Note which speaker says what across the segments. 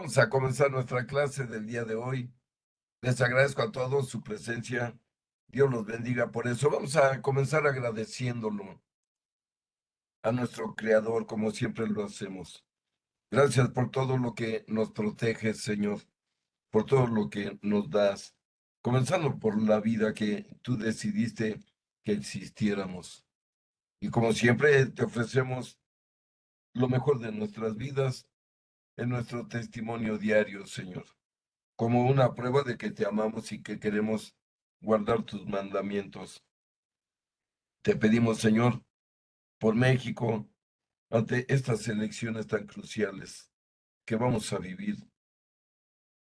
Speaker 1: Vamos a comenzar nuestra clase del día de hoy. Les agradezco a todos su presencia. Dios los bendiga por eso. Vamos a comenzar agradeciéndolo a nuestro Creador, como siempre lo hacemos. Gracias por todo lo que nos proteges, Señor, por todo lo que nos das, comenzando por la vida que tú decidiste que existiéramos. Y como siempre, te ofrecemos lo mejor de nuestras vidas en nuestro testimonio diario, Señor, como una prueba de que te amamos y que queremos guardar tus mandamientos. Te pedimos, Señor, por México, ante estas elecciones tan cruciales que vamos a vivir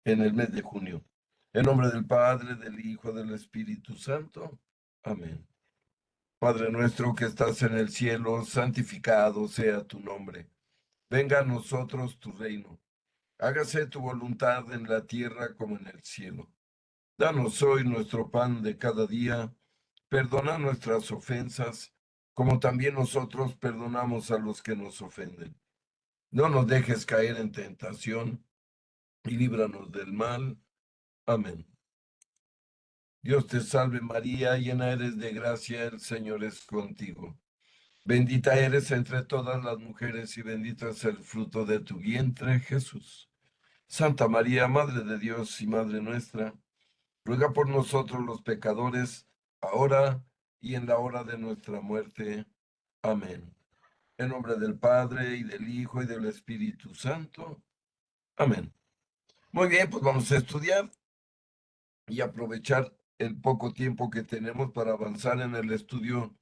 Speaker 1: en el mes de junio. En nombre del Padre, del Hijo, del Espíritu Santo. Amén. Padre nuestro que estás en el cielo, santificado sea tu nombre. Venga a nosotros tu reino. Hágase tu voluntad en la tierra como en el cielo. Danos hoy nuestro pan de cada día. Perdona nuestras ofensas, como también nosotros perdonamos a los que nos ofenden. No nos dejes caer en tentación y líbranos del mal. Amén. Dios te salve María, llena eres de gracia, el Señor es contigo. Bendita eres entre todas las mujeres y bendito es el fruto de tu vientre, Jesús. Santa María, Madre de Dios y Madre nuestra, ruega por nosotros los pecadores, ahora y en la hora de nuestra muerte. Amén. En nombre del Padre, y del Hijo, y del Espíritu Santo. Amén. Muy bien, pues vamos a estudiar y aprovechar el poco tiempo que tenemos para avanzar en el estudio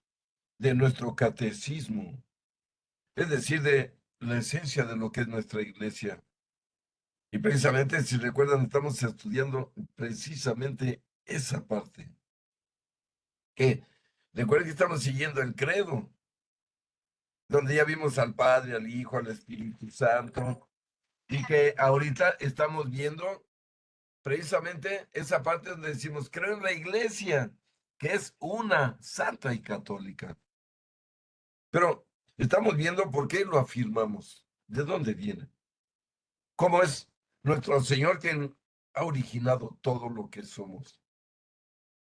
Speaker 1: de nuestro catecismo, es decir, de la esencia de lo que es nuestra iglesia. Y precisamente, si recuerdan, estamos estudiando precisamente esa parte. Que recuerden que estamos siguiendo el credo, donde ya vimos al Padre, al Hijo, al Espíritu Santo, y que ahorita estamos viendo precisamente esa parte donde decimos, creo en la iglesia, que es una, santa y católica. Pero estamos viendo por qué lo afirmamos, de dónde viene, cómo es nuestro Señor quien ha originado todo lo que somos.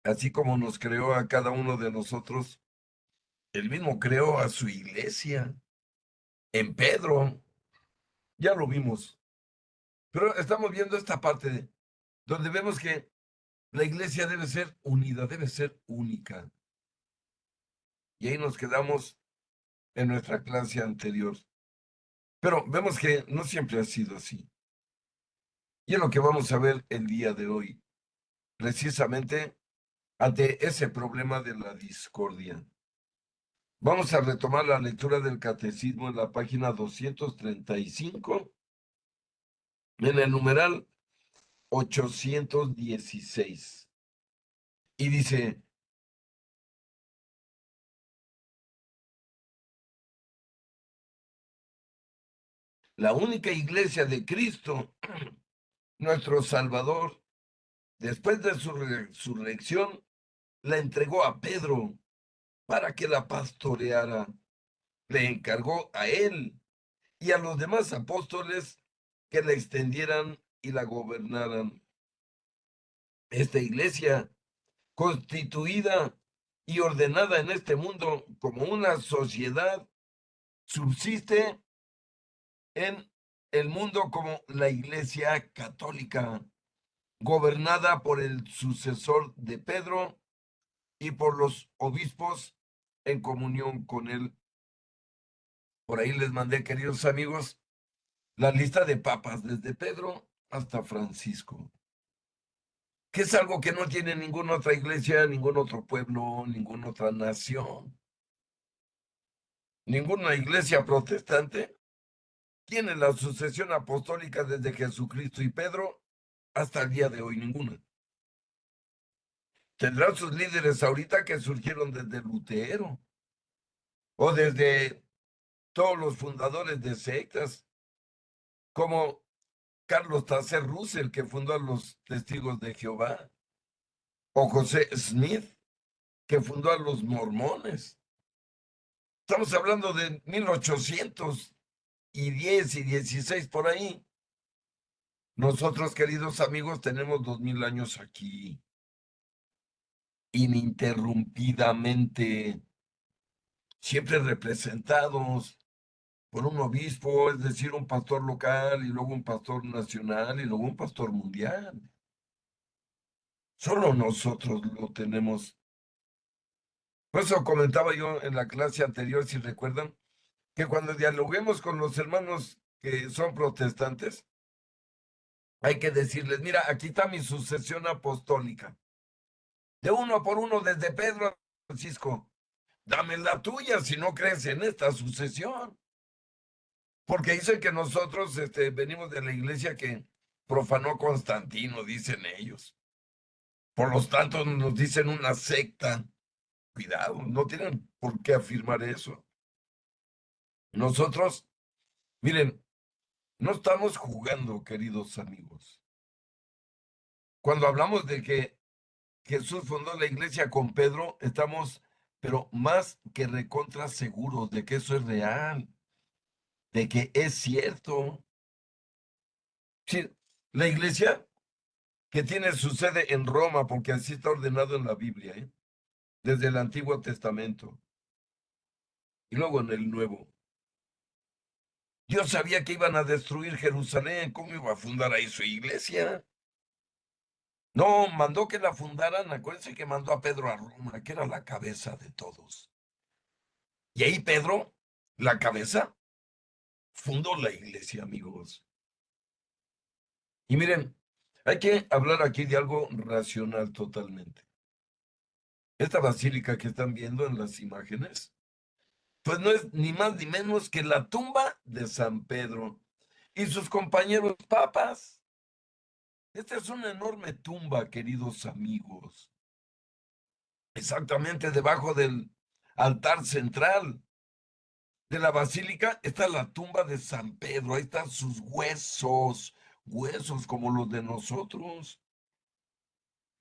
Speaker 1: Así como nos creó a cada uno de nosotros, él mismo creó a su iglesia. En Pedro, ya lo vimos. Pero estamos viendo esta parte donde vemos que la iglesia debe ser unida, debe ser única. Y ahí nos quedamos en nuestra clase anterior. Pero vemos que no siempre ha sido así. Y es lo que vamos a ver el día de hoy, precisamente ante ese problema de la discordia. Vamos a retomar la lectura del catecismo en la página 235, en el numeral 816. Y dice, la única iglesia de Cristo, nuestro Salvador, después de su resurrección, la entregó a Pedro para que la pastoreara. Le encargó a él y a los demás apóstoles que la extendieran y la gobernaran. Esta iglesia, constituida y ordenada en este mundo como una sociedad, subsiste en el mundo como la iglesia católica, gobernada por el sucesor de Pedro y por los obispos en comunión con él. Por ahí les mandé, queridos amigos, la lista de papas, desde Pedro hasta Francisco, que es algo que no tiene ninguna otra iglesia, ningún otro pueblo, ninguna otra nación. Ninguna iglesia protestante tiene la sucesión apostólica desde Jesucristo y Pedro hasta el día de hoy, ninguna. Tendrán sus líderes ahorita que surgieron desde Lutero o desde todos los fundadores de sectas, como Carlos Tazer Russell, que fundó a los Testigos de Jehová, o José Smith, que fundó a los mormones. Estamos hablando de 1810 y 16 por ahí. Nosotros, queridos amigos, tenemos 2000 años aquí, ininterrumpidamente, siempre representados por un obispo, es decir, un pastor local y luego un pastor nacional y luego un pastor mundial. Solo nosotros lo tenemos. Por eso comentaba yo en la clase anterior, si recuerdan, que cuando dialoguemos con los hermanos que son protestantes, hay que decirles, mira, aquí está mi sucesión apostólica, de uno por uno desde Pedro a Francisco. Dame la tuya si no crees en esta sucesión. Porque dicen que nosotros venimos de la iglesia que profanó Constantino, dicen ellos. Por lo tanto, nos dicen una secta. Cuidado, no tienen por qué afirmar eso. Nosotros, miren, no estamos jugando, queridos amigos. Cuando hablamos de que Jesús fundó la iglesia con Pedro, estamos, pero más que recontra seguros de que eso es real, de que es cierto. Sí, la iglesia que tiene su sede en Roma, porque así está ordenado en la Biblia, ¿eh? Desde el Antiguo Testamento y luego en el Nuevo. Dios sabía que iban a destruir Jerusalén, ¿cómo iba a fundar ahí su iglesia? No, mandó que la fundaran, acuérdense que mandó a Pedro a Roma, que era la cabeza de todos. Y ahí Pedro, la cabeza, fundó la iglesia, amigos. Y miren, hay que hablar aquí de algo racional totalmente. Esta basílica que están viendo en las imágenes, pues no es ni más ni menos que la tumba de San Pedro y sus compañeros papas. Esta es una enorme tumba, queridos amigos, exactamente debajo del altar central de la basílica está la tumba de San Pedro. Ahí están sus huesos, huesos como los de nosotros.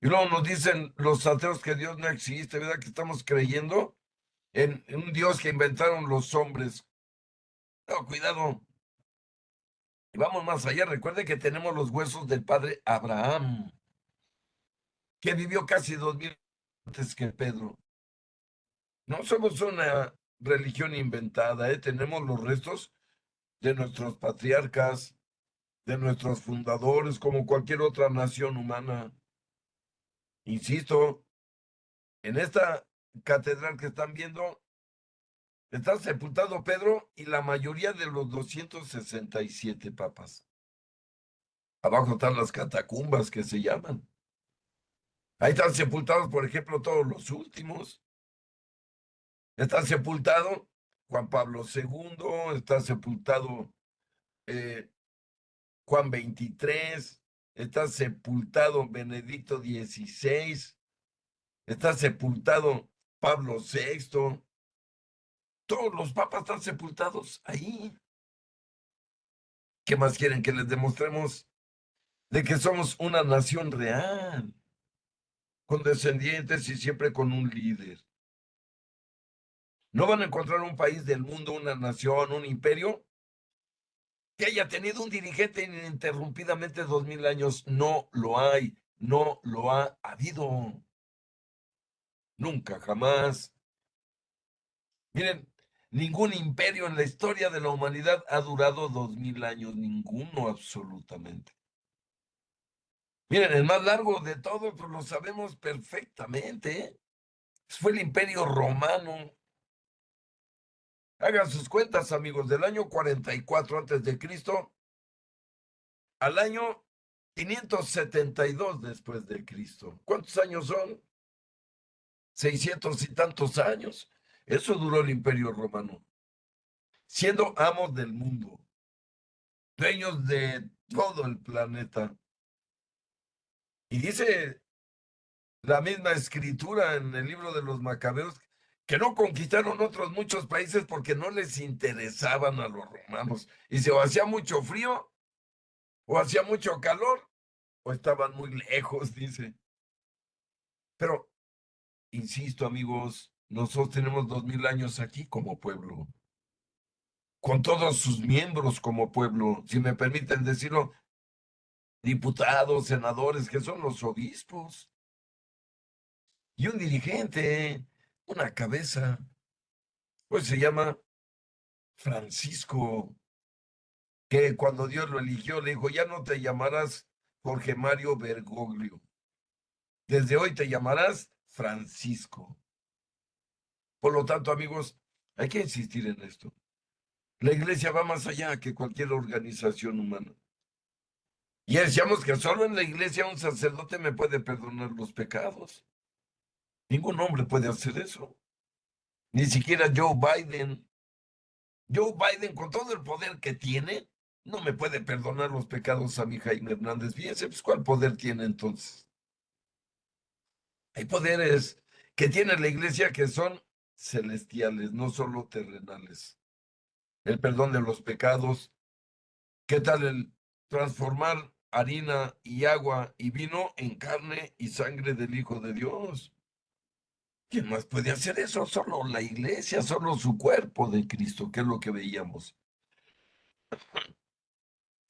Speaker 1: Y luego nos dicen los ateos que Dios no existe, ¿verdad? Que estamos creyendo en un Dios que inventaron los hombres. No, cuidado. Y vamos más allá. Recuerde que tenemos los huesos del padre Abraham, que vivió casi 2000 antes que Pedro. No somos una religión inventada, ¿eh? Tenemos los restos de nuestros patriarcas, de nuestros fundadores, como cualquier otra nación humana. Insisto, en esta catedral que están viendo, está sepultado Pedro y la mayoría de los 267 papas. Abajo están las catacumbas que se llaman. Ahí están sepultados, por ejemplo, todos los últimos. Está sepultado Juan Pablo II, está sepultado eh, Juan XXIII, está sepultado Benedicto XVI, está sepultado Pablo VI. Todos los papas están sepultados ahí. ¿Qué más quieren que les demostremos de que somos una nación real, con descendientes y siempre con un líder? No van a encontrar un país del mundo, una nación, un imperio que haya tenido un dirigente ininterrumpidamente 2000 años. No lo hay, no lo ha habido. Nunca, jamás. Miren, ningún imperio en la historia de la humanidad ha durado 2000 años, ninguno absolutamente. Miren, el más largo de todos, pues lo sabemos perfectamente, ¿eh? Fue el Imperio Romano. Hagan sus cuentas, amigos, del año 44 antes de Cristo al año 572 después de Cristo. ¿Cuántos años son? 600 y tantos años. Eso duró el Imperio Romano, siendo amos del mundo, dueños de todo el planeta. Y dice la misma escritura en el libro de los Macabeos que no conquistaron otros muchos países porque no les interesaban a los romanos. Y si o hacía mucho frío, o hacía mucho calor, o estaban muy lejos, dice. Pero, insisto, amigos, nosotros tenemos 2000 años aquí como pueblo, con todos sus miembros como pueblo, si me permiten decirlo, diputados, senadores, que son los obispos, y un dirigente, una cabeza, pues se llama Francisco, que cuando Dios lo eligió le dijo, ya no te llamarás Jorge Mario Bergoglio, desde hoy te llamarás Francisco. Por lo tanto, amigos, hay que insistir en esto. La iglesia va más allá que cualquier organización humana. Y decíamos que solo en la iglesia un sacerdote me puede perdonar los pecados. Ningún hombre puede hacer eso. Ni siquiera Joe Biden. Joe Biden, con todo el poder que tiene, no me puede perdonar los pecados a mi Jaime Hernández. Fíjense, pues, ¿cuál poder tiene entonces? Hay poderes que tiene la iglesia que son celestiales, no solo terrenales. El perdón de los pecados. ¿Qué tal el transformar harina y agua y vino en carne y sangre del Hijo de Dios? ¿Quién más puede hacer eso? Solo la iglesia, solo su cuerpo de Cristo, que es lo que veíamos.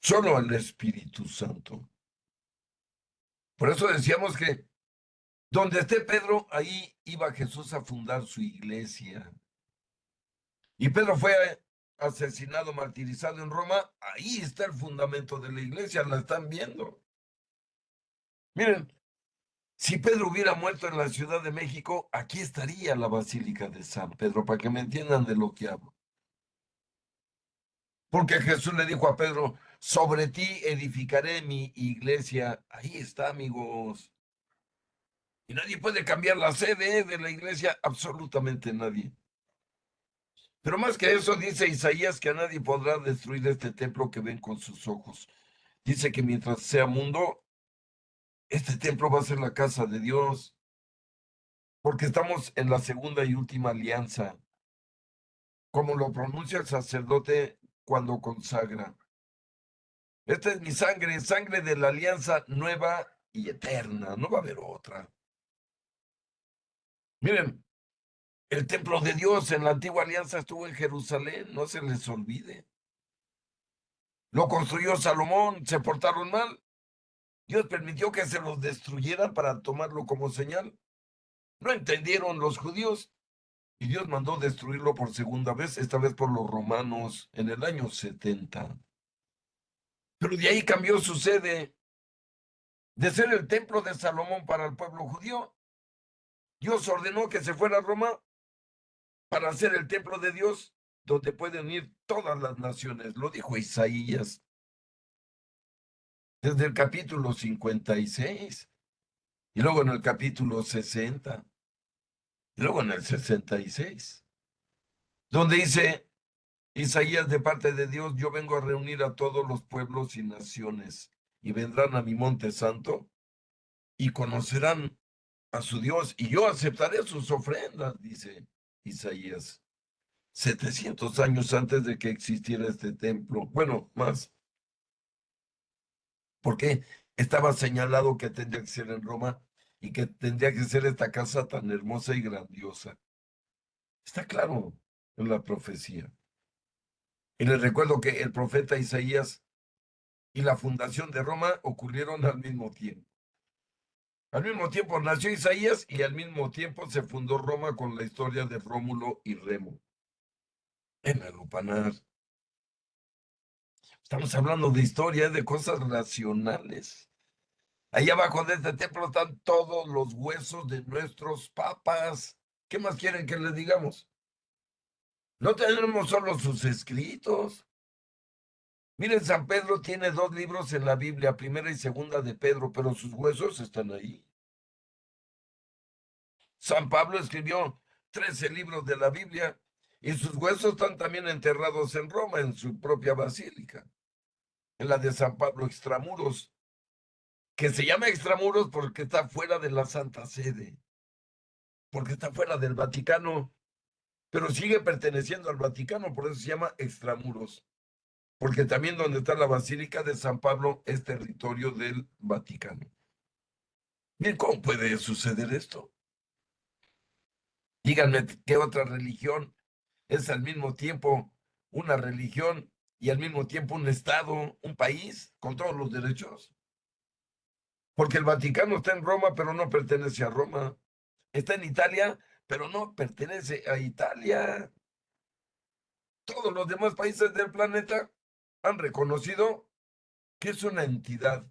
Speaker 1: Solo el Espíritu Santo. Por eso decíamos que donde esté Pedro, ahí iba Jesús a fundar su iglesia. Y Pedro fue asesinado, martirizado en Roma. Ahí está el fundamento de la iglesia, la están viendo. Miren, si Pedro hubiera muerto en la Ciudad de México, aquí estaría la Basílica de San Pedro, para que me entiendan de lo que hablo. Porque Jesús le dijo a Pedro, sobre ti edificaré mi iglesia. Ahí está, amigos. Y nadie puede cambiar la sede de la iglesia, absolutamente nadie. Pero más que eso, dice Isaías que a nadie podrá destruir este templo que ven con sus ojos. Dice que mientras sea mundo, este templo va a ser la casa de Dios, porque estamos en la segunda y última alianza, como lo pronuncia el sacerdote cuando consagra. Esta es mi sangre, sangre de la alianza nueva y eterna, no va a haber otra. Miren, el templo de Dios en la antigua alianza estuvo en Jerusalén, no se les olvide. Lo construyó Salomón, se portaron mal. Dios permitió que se los destruyeran para tomarlo como señal. No entendieron los judíos y Dios mandó destruirlo por segunda vez, esta vez por los romanos en el año 70. Pero de ahí cambió su sede de ser el templo de Salomón para el pueblo judío. Dios ordenó que se fuera a Roma para hacer el templo de Dios donde pueden ir todas las naciones. Lo dijo Isaías desde el capítulo 56 y luego en el capítulo 60 y luego en el 66, donde dice Isaías de parte de Dios, yo vengo a reunir a todos los pueblos y naciones y vendrán a mi monte santo y conocerán a su Dios y yo aceptaré sus ofrendas, dice Isaías. 700 años antes de que existiera este templo. Bueno, más, porque estaba señalado que tendría que ser en Roma y que tendría que ser esta casa tan hermosa y grandiosa. Está claro en la profecía. Y les recuerdo que el profeta Isaías y la fundación de Roma ocurrieron al mismo tiempo. Al mismo tiempo nació Isaías y al mismo tiempo se fundó Roma con la historia de Rómulo y Remo en el lupanar. Estamos hablando de historia, de cosas racionales. Ahí abajo de este templo están todos los huesos de nuestros papas. ¿Qué más quieren que les digamos? No tenemos solo sus escritos. Miren, San Pedro tiene dos libros en la Biblia, primera y segunda de Pedro, pero sus huesos están ahí. San Pablo escribió 13 libros de la Biblia y sus huesos están también enterrados en Roma, en su propia basílica, en la de San Pablo Extramuros, que se llama Extramuros porque está fuera de la Santa Sede, porque está fuera del Vaticano, pero sigue perteneciendo al Vaticano, por eso se llama Extramuros, porque también donde está la Basílica de San Pablo es territorio del Vaticano. Miren, ¿cómo puede suceder esto? Díganme, ¿qué otra religión es al mismo tiempo una religión y al mismo tiempo un estado, un país con todos los derechos? porque el Vaticano está en Roma, pero no pertenece a Roma. Está en Italia, pero no pertenece a Italia. Todos los demás países del planeta han reconocido que es una entidad,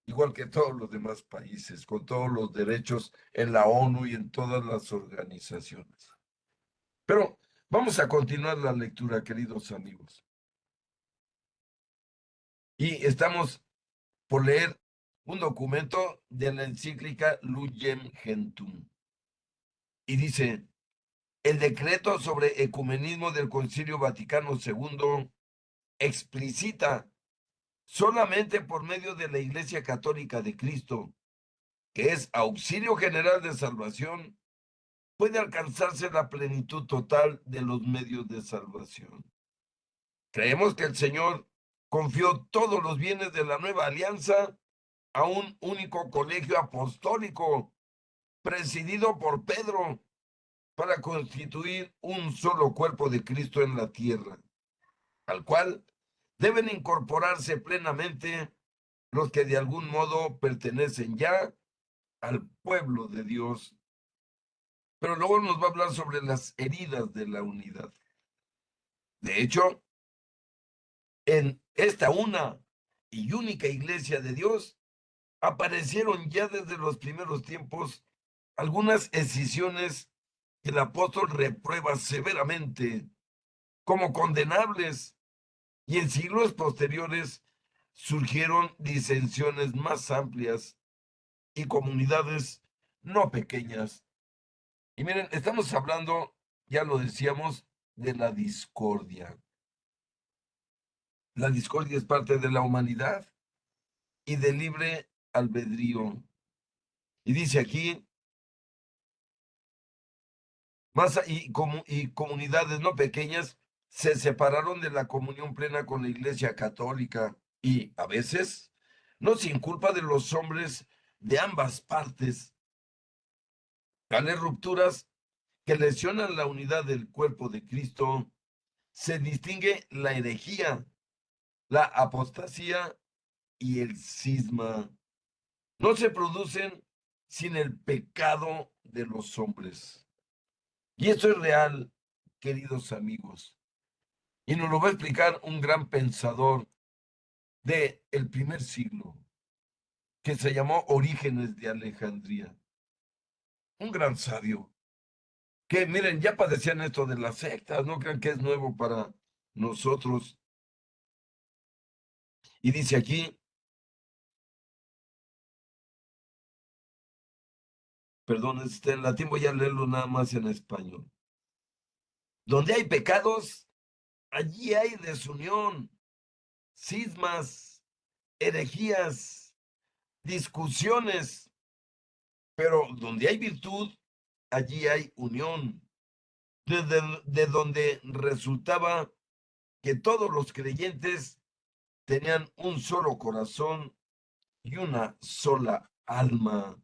Speaker 1: igual que todos los demás países, con todos los derechos en la ONU y en todas las organizaciones. Pero vamos a continuar la lectura, queridos amigos. Y estamos por leer un documento de la encíclica Lumen Gentium. Y dice, el decreto sobre ecumenismo del Concilio Vaticano II explicita solamente por medio de la Iglesia Católica de Cristo, que es auxilio general de salvación, puede alcanzarse la plenitud total de los medios de salvación. Creemos que el Señor confió todos los bienes de la nueva alianza a un único colegio apostólico, presidido por Pedro, para constituir un solo cuerpo de Cristo en la tierra, al cual deben incorporarse plenamente los que de algún modo pertenecen ya al pueblo de Dios. Pero luego nos va a hablar sobre las heridas de la unidad. De hecho, en esta una y única iglesia de Dios aparecieron ya desde los primeros tiempos algunas escisiones que el apóstol reprueba severamente como condenables, y en siglos posteriores surgieron disensiones más amplias y comunidades no pequeñas. Y miren, estamos hablando, ya lo decíamos, de la discordia. La discordia es parte de la humanidad y del libre albedrío. Y dice aquí, y comunidades no pequeñas se separaron de la comunión plena con la Iglesia Católica y a veces, no sin culpa de los hombres de ambas partes, tales rupturas que lesionan la unidad del cuerpo de Cristo, se distingue la herejía, la apostasía y el cisma. No se producen sin el pecado de los hombres. Y esto es real, queridos amigos. Y nos lo va a explicar un gran pensador del primer siglo, que se llamó Orígenes de Alejandría. Un gran sabio, que miren, ya padecían esto de las sectas, no crean que es nuevo para nosotros. Y dice aquí, perdón, en latín voy a leerlo nada más en español. Donde hay pecados, allí hay desunión, cismas, herejías, discusiones, pero donde hay virtud, allí hay unión, de donde resultaba que todos los creyentes tenían un solo corazón y una sola alma.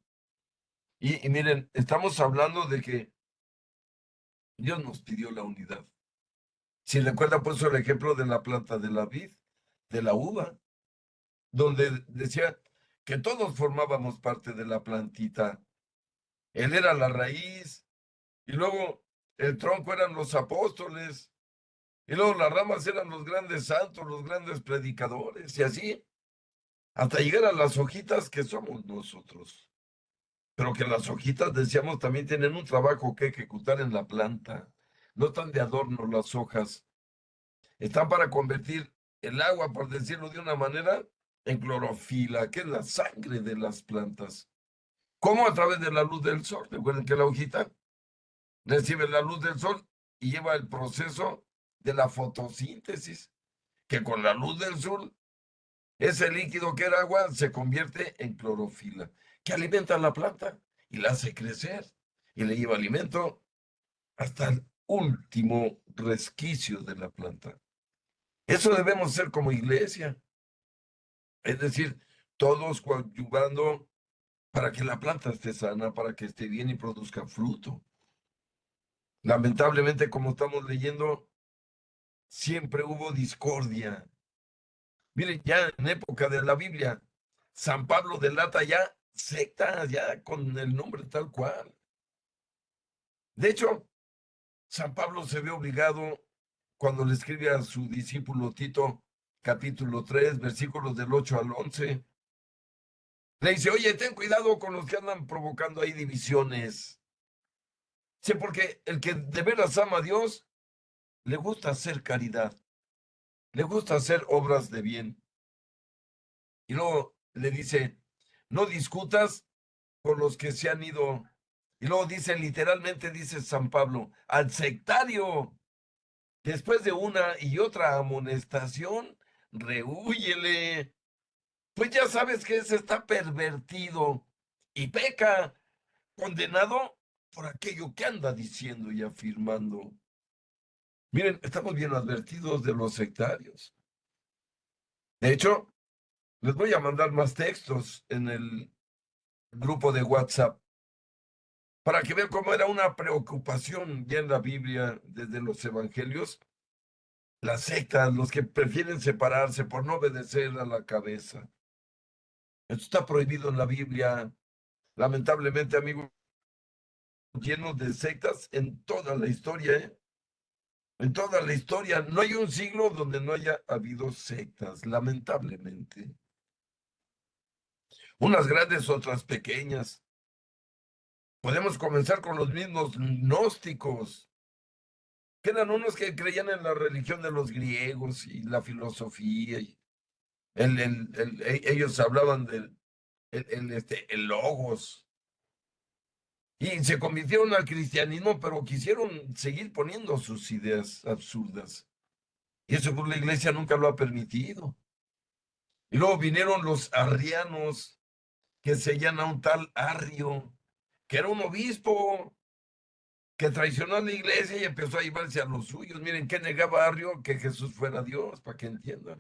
Speaker 1: Y miren, estamos hablando de que Dios nos pidió la unidad. Si recuerda, puso el ejemplo de la planta de la vid, de la uva, donde decía que todos formábamos parte de la plantita. Él era la raíz, y luego el tronco eran los apóstoles, y luego las ramas eran los grandes santos, los grandes predicadores, y así, hasta llegar a las hojitas que somos nosotros. Pero que las hojitas, decíamos, también tienen un trabajo que ejecutar en la planta. No están de adorno las hojas, están para convertir el agua, por decirlo de una manera, en clorofila, que es la sangre de las plantas. ¿Cómo? A través de la luz del sol. Recuerden que la hojita recibe la luz del sol y lleva el proceso de la fotosíntesis, que con la luz del sol, ese líquido que era agua se convierte en clorofila, que alimenta a la planta y la hace crecer y le lleva alimento hasta el último resquicio de la planta. Eso debemos ser como iglesia, es decir, todos coadyuvando para que la planta esté sana, para que esté bien y produzca fruto. Lamentablemente, como estamos leyendo, siempre hubo discordia. Miren, ya en época de la Biblia San Pablo delata ya sectas, ya con el nombre tal cual. De hecho, San Pablo se ve obligado cuando le escribe a su discípulo Tito, capítulo 3, versículos del 8 al 11. Le dice, oye, ten cuidado con los que andan provocando ahí divisiones. Sí, porque el que de veras ama a Dios, le gusta hacer caridad, le gusta hacer obras de bien. Y luego le dice, no discutas con los que se han ido. Y luego dice, literalmente dice San Pablo, al sectario, después de una y otra amonestación, rehúyele. Pues ya sabes que ese está pervertido y peca, condenado por aquello que anda diciendo y afirmando. Miren, estamos bien advertidos de los sectarios. De hecho, les voy a mandar más textos en el grupo de WhatsApp para que vean cómo era una preocupación ya en la Biblia desde los evangelios, las sectas, los que prefieren separarse por no obedecer a la cabeza. Esto está prohibido en la Biblia. Lamentablemente, amigos, llenos de sectas en toda la historia, ¿eh? En toda la historia. No hay un siglo donde no haya habido sectas, lamentablemente. Unas grandes, otras pequeñas. Podemos comenzar con los mismos gnósticos, que eran unos que creían en la religión de los griegos y la filosofía. Y ellos hablaban del el logos. Y se convirtieron al cristianismo, pero quisieron seguir poniendo sus ideas absurdas. Y eso pues la iglesia nunca lo ha permitido. Y luego vinieron los arrianos, que seguían a un tal Arrio, que era un obispo, que traicionó a la iglesia y empezó a llevarse a los suyos. Miren, ¿qué negaba Arrio? Que Jesús fuera Dios, para que entiendan.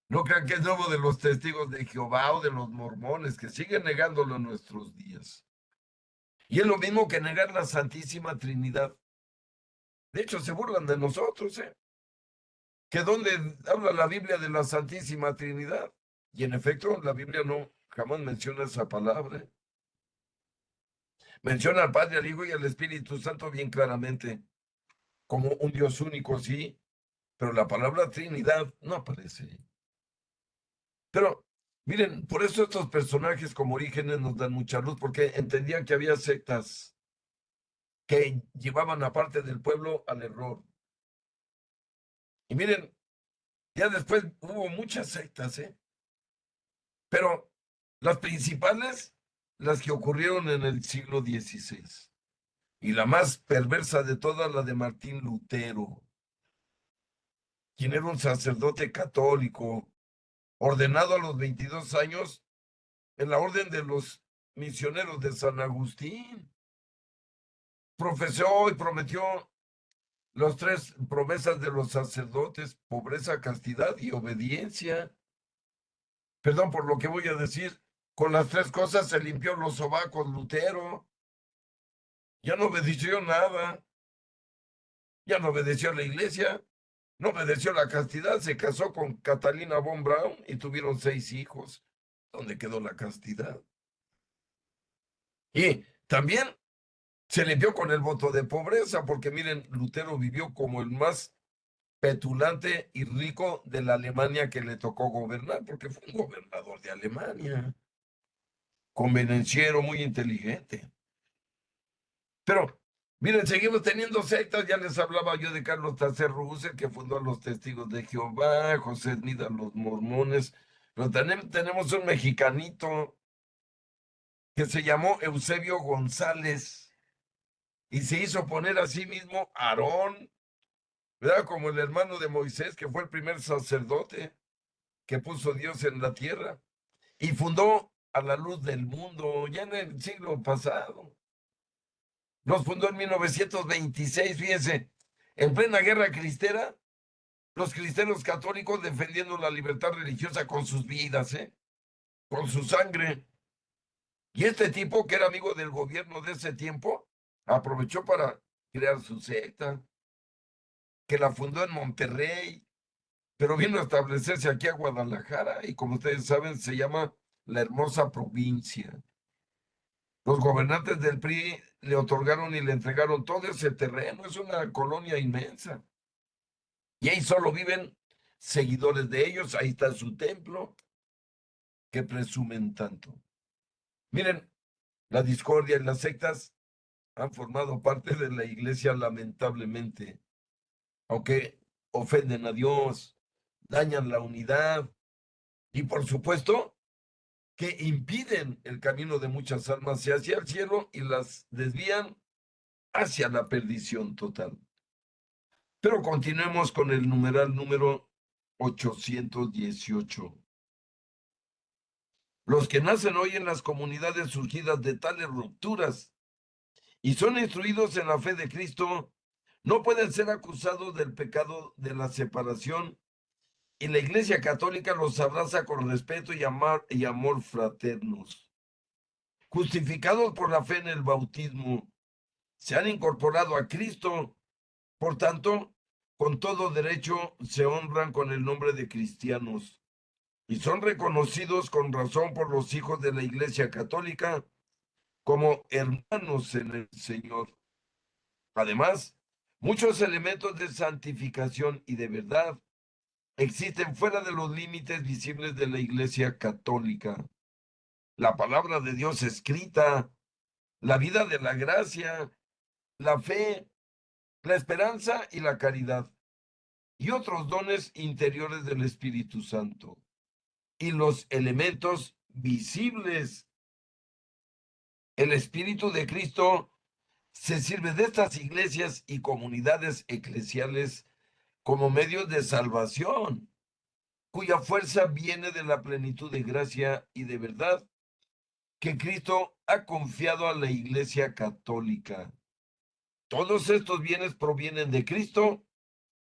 Speaker 1: No crean que es nuevo de los testigos de Jehová o de los mormones, que siguen negándolo en nuestros días. Y es lo mismo que negar la Santísima Trinidad. De hecho, se burlan de nosotros, ¿eh? Que donde habla la Biblia de la Santísima Trinidad. Y en efecto, la Biblia no jamás menciona esa palabra. Menciona al Padre, al Hijo y al Espíritu Santo bien claramente, como un Dios único, sí, pero la palabra Trinidad no aparece. Pero miren, por eso estos personajes como Orígenes nos dan mucha luz, porque entendían que había sectas que llevaban a parte del pueblo al error. Y miren, ya después hubo muchas sectas, ¿eh? Pero las principales, las que ocurrieron en el siglo XVI. Y la más perversa de todas, la de Martín Lutero, quien era un sacerdote católico, ordenado a los 22 años en la orden de los misioneros de San Agustín. Profesó y prometió las tres promesas de los sacerdotes: pobreza, castidad y obediencia. Perdón por lo que voy a decir. Con las tres cosas se limpió los sobacos Lutero. Ya no obedeció nada. Ya no obedeció a la iglesia. No obedeció la castidad. Se casó con Catalina von Braun y tuvieron 6 hijos. ¿Dónde quedó la castidad? Y también se limpió con el voto de pobreza, porque miren, Lutero vivió como el más petulante y rico de la Alemania que le tocó gobernar, porque fue un gobernador de Alemania, convenenciero, muy inteligente. Pero, miren, seguimos teniendo sectas. Ya les hablaba yo de Carlos Tacer Russell, que fundó a los Testigos de Jehová, José Smith a los Mormones. Pero tenemos un mexicanito que se llamó Eusebio González y se hizo poner a sí mismo Aarón, ¿verdad? Como el hermano de Moisés, que fue el primer sacerdote que puso Dios en la tierra y fundó a la luz del mundo ya en el siglo pasado. Los fundó en 1926, fíjense, en plena guerra cristera, los cristianos católicos defendiendo la libertad religiosa con sus vidas, ¿eh? Con su sangre. Y este tipo, que era amigo del gobierno de ese tiempo, aprovechó para crear su secta, que la fundó en Monterrey. pero vino a establecerse aquí a Guadalajara y como ustedes saben, se llama la hermosa provincia. Los gobernantes del PRI le otorgaron y le entregaron todo ese terreno, es una colonia inmensa. Y ahí solo viven seguidores de ellos, ahí está su templo, que presumen tanto. Miren, la discordia y las sectas han formado parte de la iglesia lamentablemente, aunque ofenden a Dios, dañan la unidad y por supuesto que impiden el camino de muchas almas hacia el cielo y las desvían hacia la perdición total. Pero continuemos con el numeral número 818. Los que nacen hoy en las comunidades surgidas de tales rupturas y son instruidos en la fe de Cristo, no pueden ser acusados del pecado de la separación, y la Iglesia Católica los abraza con respeto y amor fraternos. Justificados por la fe en el bautismo, se han incorporado a Cristo, por tanto, con todo derecho se honran con el nombre de cristianos y son reconocidos con razón por los hijos de la Iglesia Católica como hermanos en el Señor. Además, muchos elementos de santificación y de verdad existen fuera de los límites visibles de la Iglesia Católica. La palabra de Dios escrita, la vida de la gracia, la fe, la esperanza y la caridad, y otros dones interiores del Espíritu Santo, y los elementos visibles. El Espíritu de Cristo se sirve de estas iglesias y comunidades eclesiales como medios de salvación, cuya fuerza viene de la plenitud de gracia y de verdad que Cristo ha confiado a la Iglesia Católica. Todos estos bienes provienen de Cristo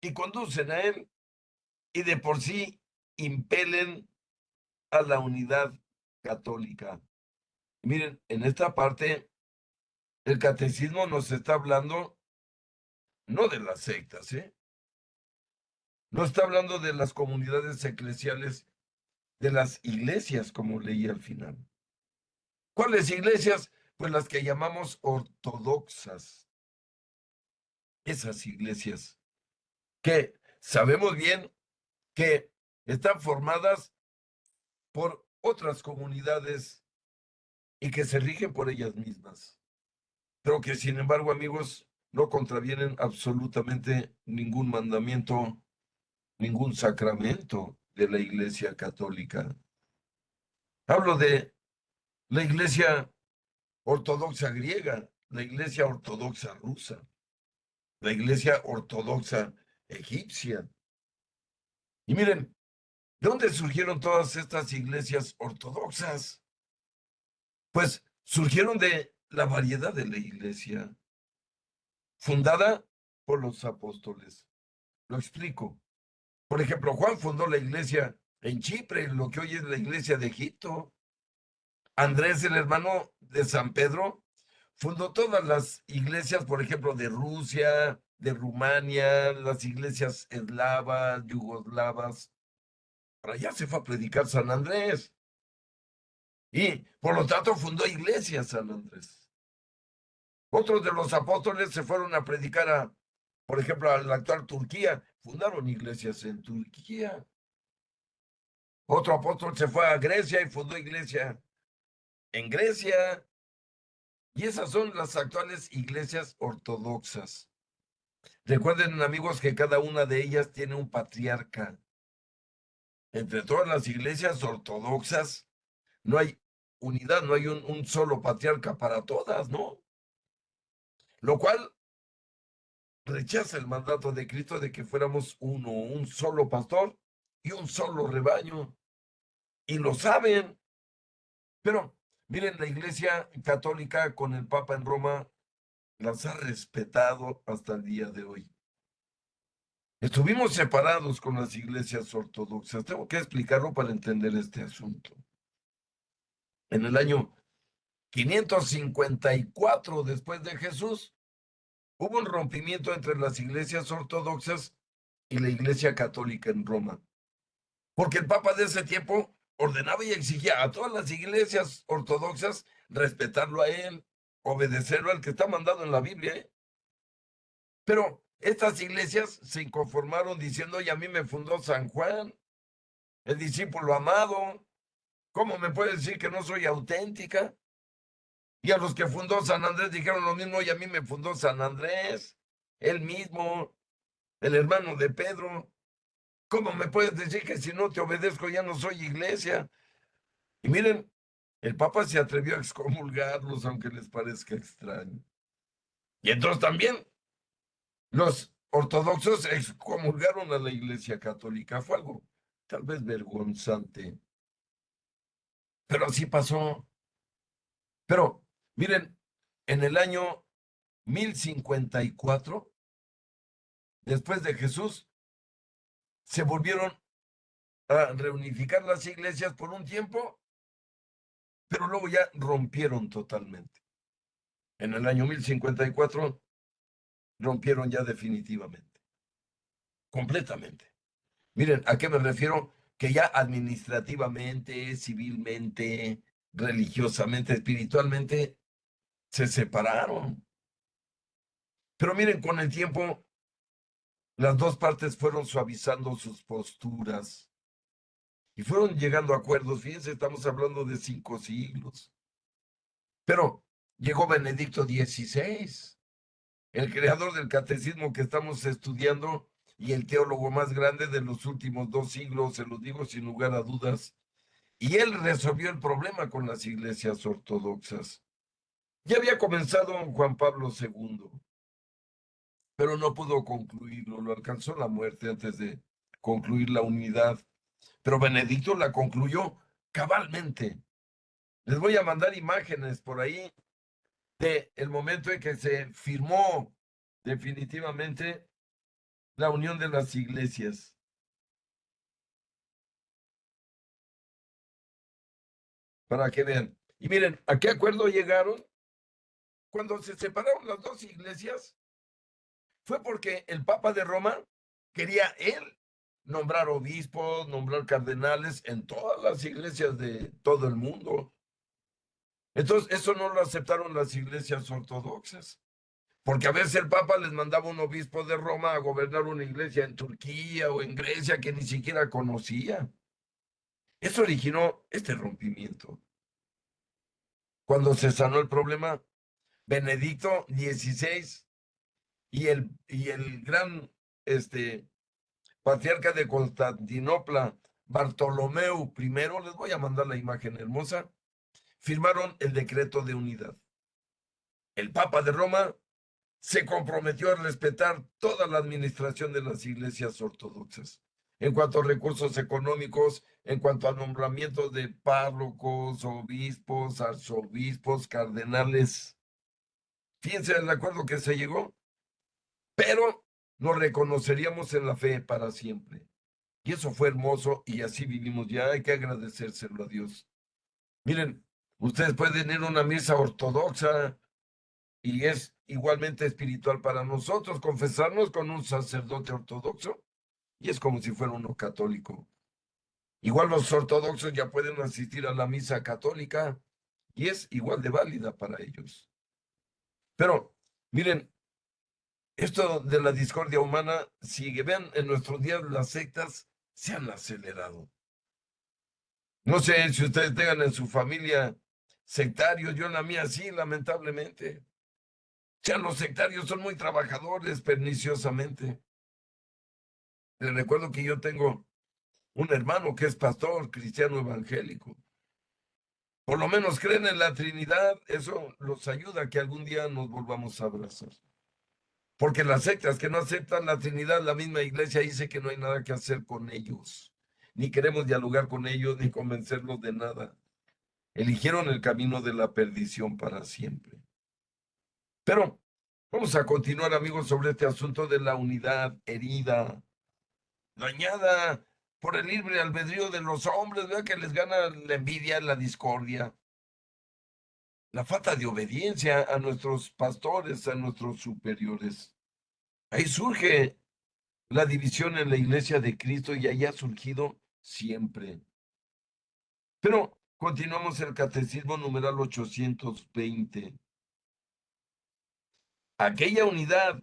Speaker 1: y conducen a Él, y de por sí impelen a la unidad católica. Miren, en esta parte, el catecismo nos está hablando no de las sectas, ¿eh? No está hablando de las comunidades eclesiales, de las iglesias, como leí al final. ¿Cuáles iglesias? Pues las que llamamos ortodoxas. Esas iglesias que sabemos bien que están formadas por otras comunidades y que se rigen por ellas mismas, pero que sin embargo, amigos, no contravienen absolutamente ningún mandamiento, ningún sacramento de la Iglesia Católica. Hablo de la Iglesia Ortodoxa griega, la Iglesia Ortodoxa rusa, la Iglesia Ortodoxa egipcia. Y miren, ¿de dónde surgieron todas estas iglesias ortodoxas? Pues surgieron de la variedad de la iglesia, fundada por los apóstoles. Lo explico. Por ejemplo, Juan fundó la iglesia en Chipre, lo que hoy es la iglesia de Egipto. Andrés, el hermano de San Pedro, fundó todas las iglesias, por ejemplo, de Rusia, de Rumania, las iglesias eslavas, yugoslavas. Para allá se fue a predicar San Andrés. Y por lo tanto fundó iglesias San Andrés. Otros de los apóstoles se fueron a predicar por ejemplo, a la actual Turquía. Fundaron iglesias en Turquía. Otro apóstol se fue a Grecia y fundó iglesia en Grecia. Y esas son las actuales iglesias ortodoxas. Recuerden, amigos, que cada una de ellas tiene un patriarca. Entre todas las iglesias ortodoxas no hay unidad, no hay un solo patriarca para todas, ¿no? Lo cual rechaza el mandato de Cristo de que fuéramos uno, un solo pastor y un solo rebaño. Y lo saben. Pero miren, la Iglesia Católica con el Papa en Roma las ha respetado hasta el día de hoy. Estuvimos separados con las iglesias ortodoxas. Tengo que explicarlo para entender este asunto. En el año 554 después de Jesús, hubo un rompimiento entre las iglesias ortodoxas y la Iglesia Católica en Roma. porque el Papa de ese tiempo ordenaba y exigía a todas las iglesias ortodoxas respetarlo a él, obedecerlo al que está mandado en la Biblia, ¿eh? Pero estas iglesias se inconformaron diciendo, y a mí me fundó San Juan, el discípulo amado, ¿cómo me puede decir que no soy auténtica? Y a los que fundó San Andrés dijeron lo mismo, y a mí me fundó San Andrés, él mismo, el hermano de Pedro. ¿Cómo me puedes decir que si no te obedezco ya no soy iglesia? Y miren, el Papa se atrevió a excomulgarlos, aunque les parezca extraño. Y entonces también los ortodoxos excomulgaron a la Iglesia Católica. Fue algo tal vez vergonzante, pero así pasó. Pero miren, en el año 1054, después de Jesús, se volvieron a reunificar las iglesias por un tiempo, pero luego ya rompieron totalmente. En el año 1054 rompieron ya definitivamente, completamente. Miren, ¿a qué me refiero? Que ya administrativamente, civilmente, religiosamente, espiritualmente, se separaron. Pero miren, con el tiempo, las dos partes fueron suavizando sus posturas y fueron llegando a acuerdos. Fíjense, estamos hablando de 5 siglos. Pero llegó Benedicto XVI, el creador del catecismo que estamos estudiando y el teólogo más grande de los últimos 2 siglos, se los digo sin lugar a dudas. Y él resolvió el problema con las iglesias ortodoxas. Ya había comenzado Juan Pablo II, pero no pudo concluirlo, lo alcanzó la muerte antes de concluir la unidad. Pero Benedicto la concluyó cabalmente. Les voy a mandar imágenes por ahí de el momento en que se firmó definitivamente la unión de las iglesias, para que vean. Y miren, ¿a qué acuerdo llegaron? Cuando se separaron las dos iglesias, fue porque el Papa de Roma quería él nombrar obispos, nombrar cardenales en todas las iglesias de todo el mundo. Entonces, eso no lo aceptaron las iglesias ortodoxas, porque a veces el Papa les mandaba un obispo de Roma a gobernar una iglesia en Turquía o en Grecia que ni siquiera conocía. Eso originó este rompimiento. Cuando se sanó el problema, Benedicto XVI y el gran este, patriarca de Constantinopla, Bartolomeu I, les voy a mandar la imagen hermosa, firmaron el decreto de unidad. El Papa de Roma se comprometió a respetar toda la administración de las iglesias ortodoxas, en cuanto a recursos económicos, en cuanto a nombramientos de párrocos, obispos, arzobispos, cardenales. Fíjense el acuerdo que se llegó, pero nos reconoceríamos en la fe para siempre. Y eso fue hermoso y así vivimos ya. Hay que agradecérselo a Dios. Miren, ustedes pueden ir a una misa ortodoxa y es igualmente espiritual para nosotros confesarnos con un sacerdote ortodoxo y es como si fuera uno católico. Igual los ortodoxos ya pueden asistir a la misa católica y es igual de válida para ellos. Pero miren, esto de la discordia humana sigue. Vean, en nuestros días las sectas se han acelerado. No sé si ustedes tengan en su familia sectarios, yo en la mía sí, lamentablemente. Ya los sectarios son muy trabajadores, perniciosamente. Les recuerdo que yo tengo un hermano que es pastor cristiano evangélico. Por lo menos creen en la Trinidad, eso los ayuda a que algún día nos volvamos a abrazar. Porque las sectas que no aceptan la Trinidad, la misma iglesia dice que no hay nada que hacer con ellos. Ni queremos dialogar con ellos, ni convencerlos de nada. Eligieron el camino de la perdición para siempre. Pero vamos a continuar, amigos, sobre este asunto de la unidad herida, dañada por el libre albedrío de los hombres, ¿verdad? Que les gana la envidia, la discordia, la falta de obediencia a nuestros pastores, a nuestros superiores. Ahí surge la división en la iglesia de Cristo y ahí ha surgido siempre. Pero continuamos el catecismo numeral 820. Aquella unidad,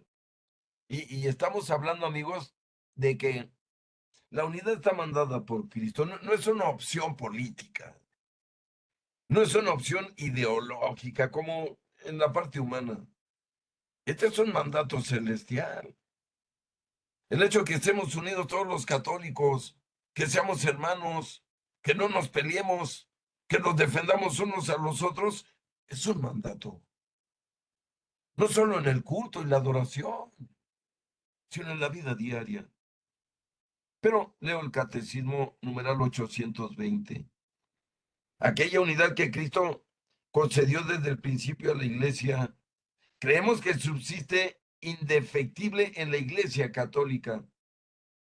Speaker 1: y estamos hablando, amigos, de que la unidad está mandada por Cristo, no es una opción política, no es una opción ideológica como en la parte humana. Este es un mandato celestial. El hecho de que estemos unidos todos los católicos, que seamos hermanos, que no nos peleemos, que nos defendamos unos a los otros, es un mandato. No solo en el culto y la adoración, sino en la vida diaria. Pero leo el catecismo numeral 820. Aquella unidad que Cristo concedió desde el principio a la iglesia, creemos que subsiste indefectible en la iglesia católica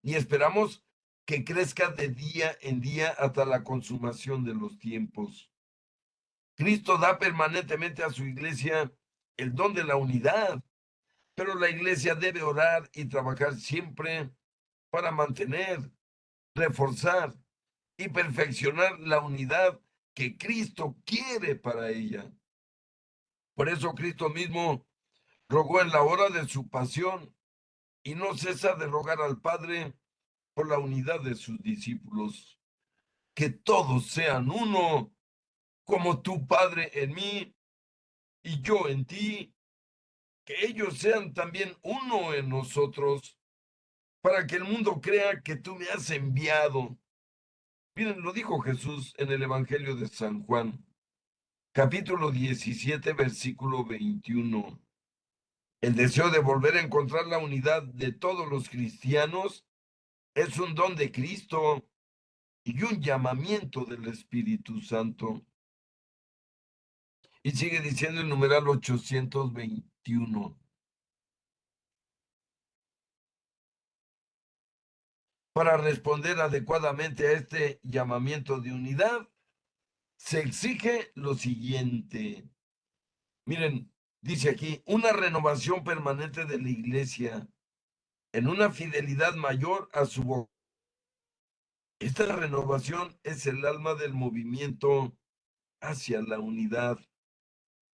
Speaker 1: y esperamos que crezca de día en día hasta la consumación de los tiempos. Cristo da permanentemente a su iglesia el don de la unidad, pero la iglesia debe orar y trabajar siempre para mantener, reforzar y perfeccionar la unidad que Cristo quiere para ella. Por eso Cristo mismo rogó en la hora de su pasión y no cesa de rogar al Padre por la unidad de sus discípulos, que todos sean uno, como tu Padre en mí y yo en ti, que ellos sean también uno en nosotros, para que el mundo crea que tú me has enviado. Miren, lo dijo Jesús en el Evangelio de San Juan, capítulo 17, versículo 21. El deseo de volver a encontrar la unidad de todos los cristianos es un don de Cristo y un llamamiento del Espíritu Santo. Y sigue diciendo el numeral 821. Para responder adecuadamente a este llamamiento de unidad, se exige lo siguiente. Miren, dice aquí, una renovación permanente de la iglesia en una fidelidad mayor a su vocación. Esta renovación es el alma del movimiento hacia la unidad.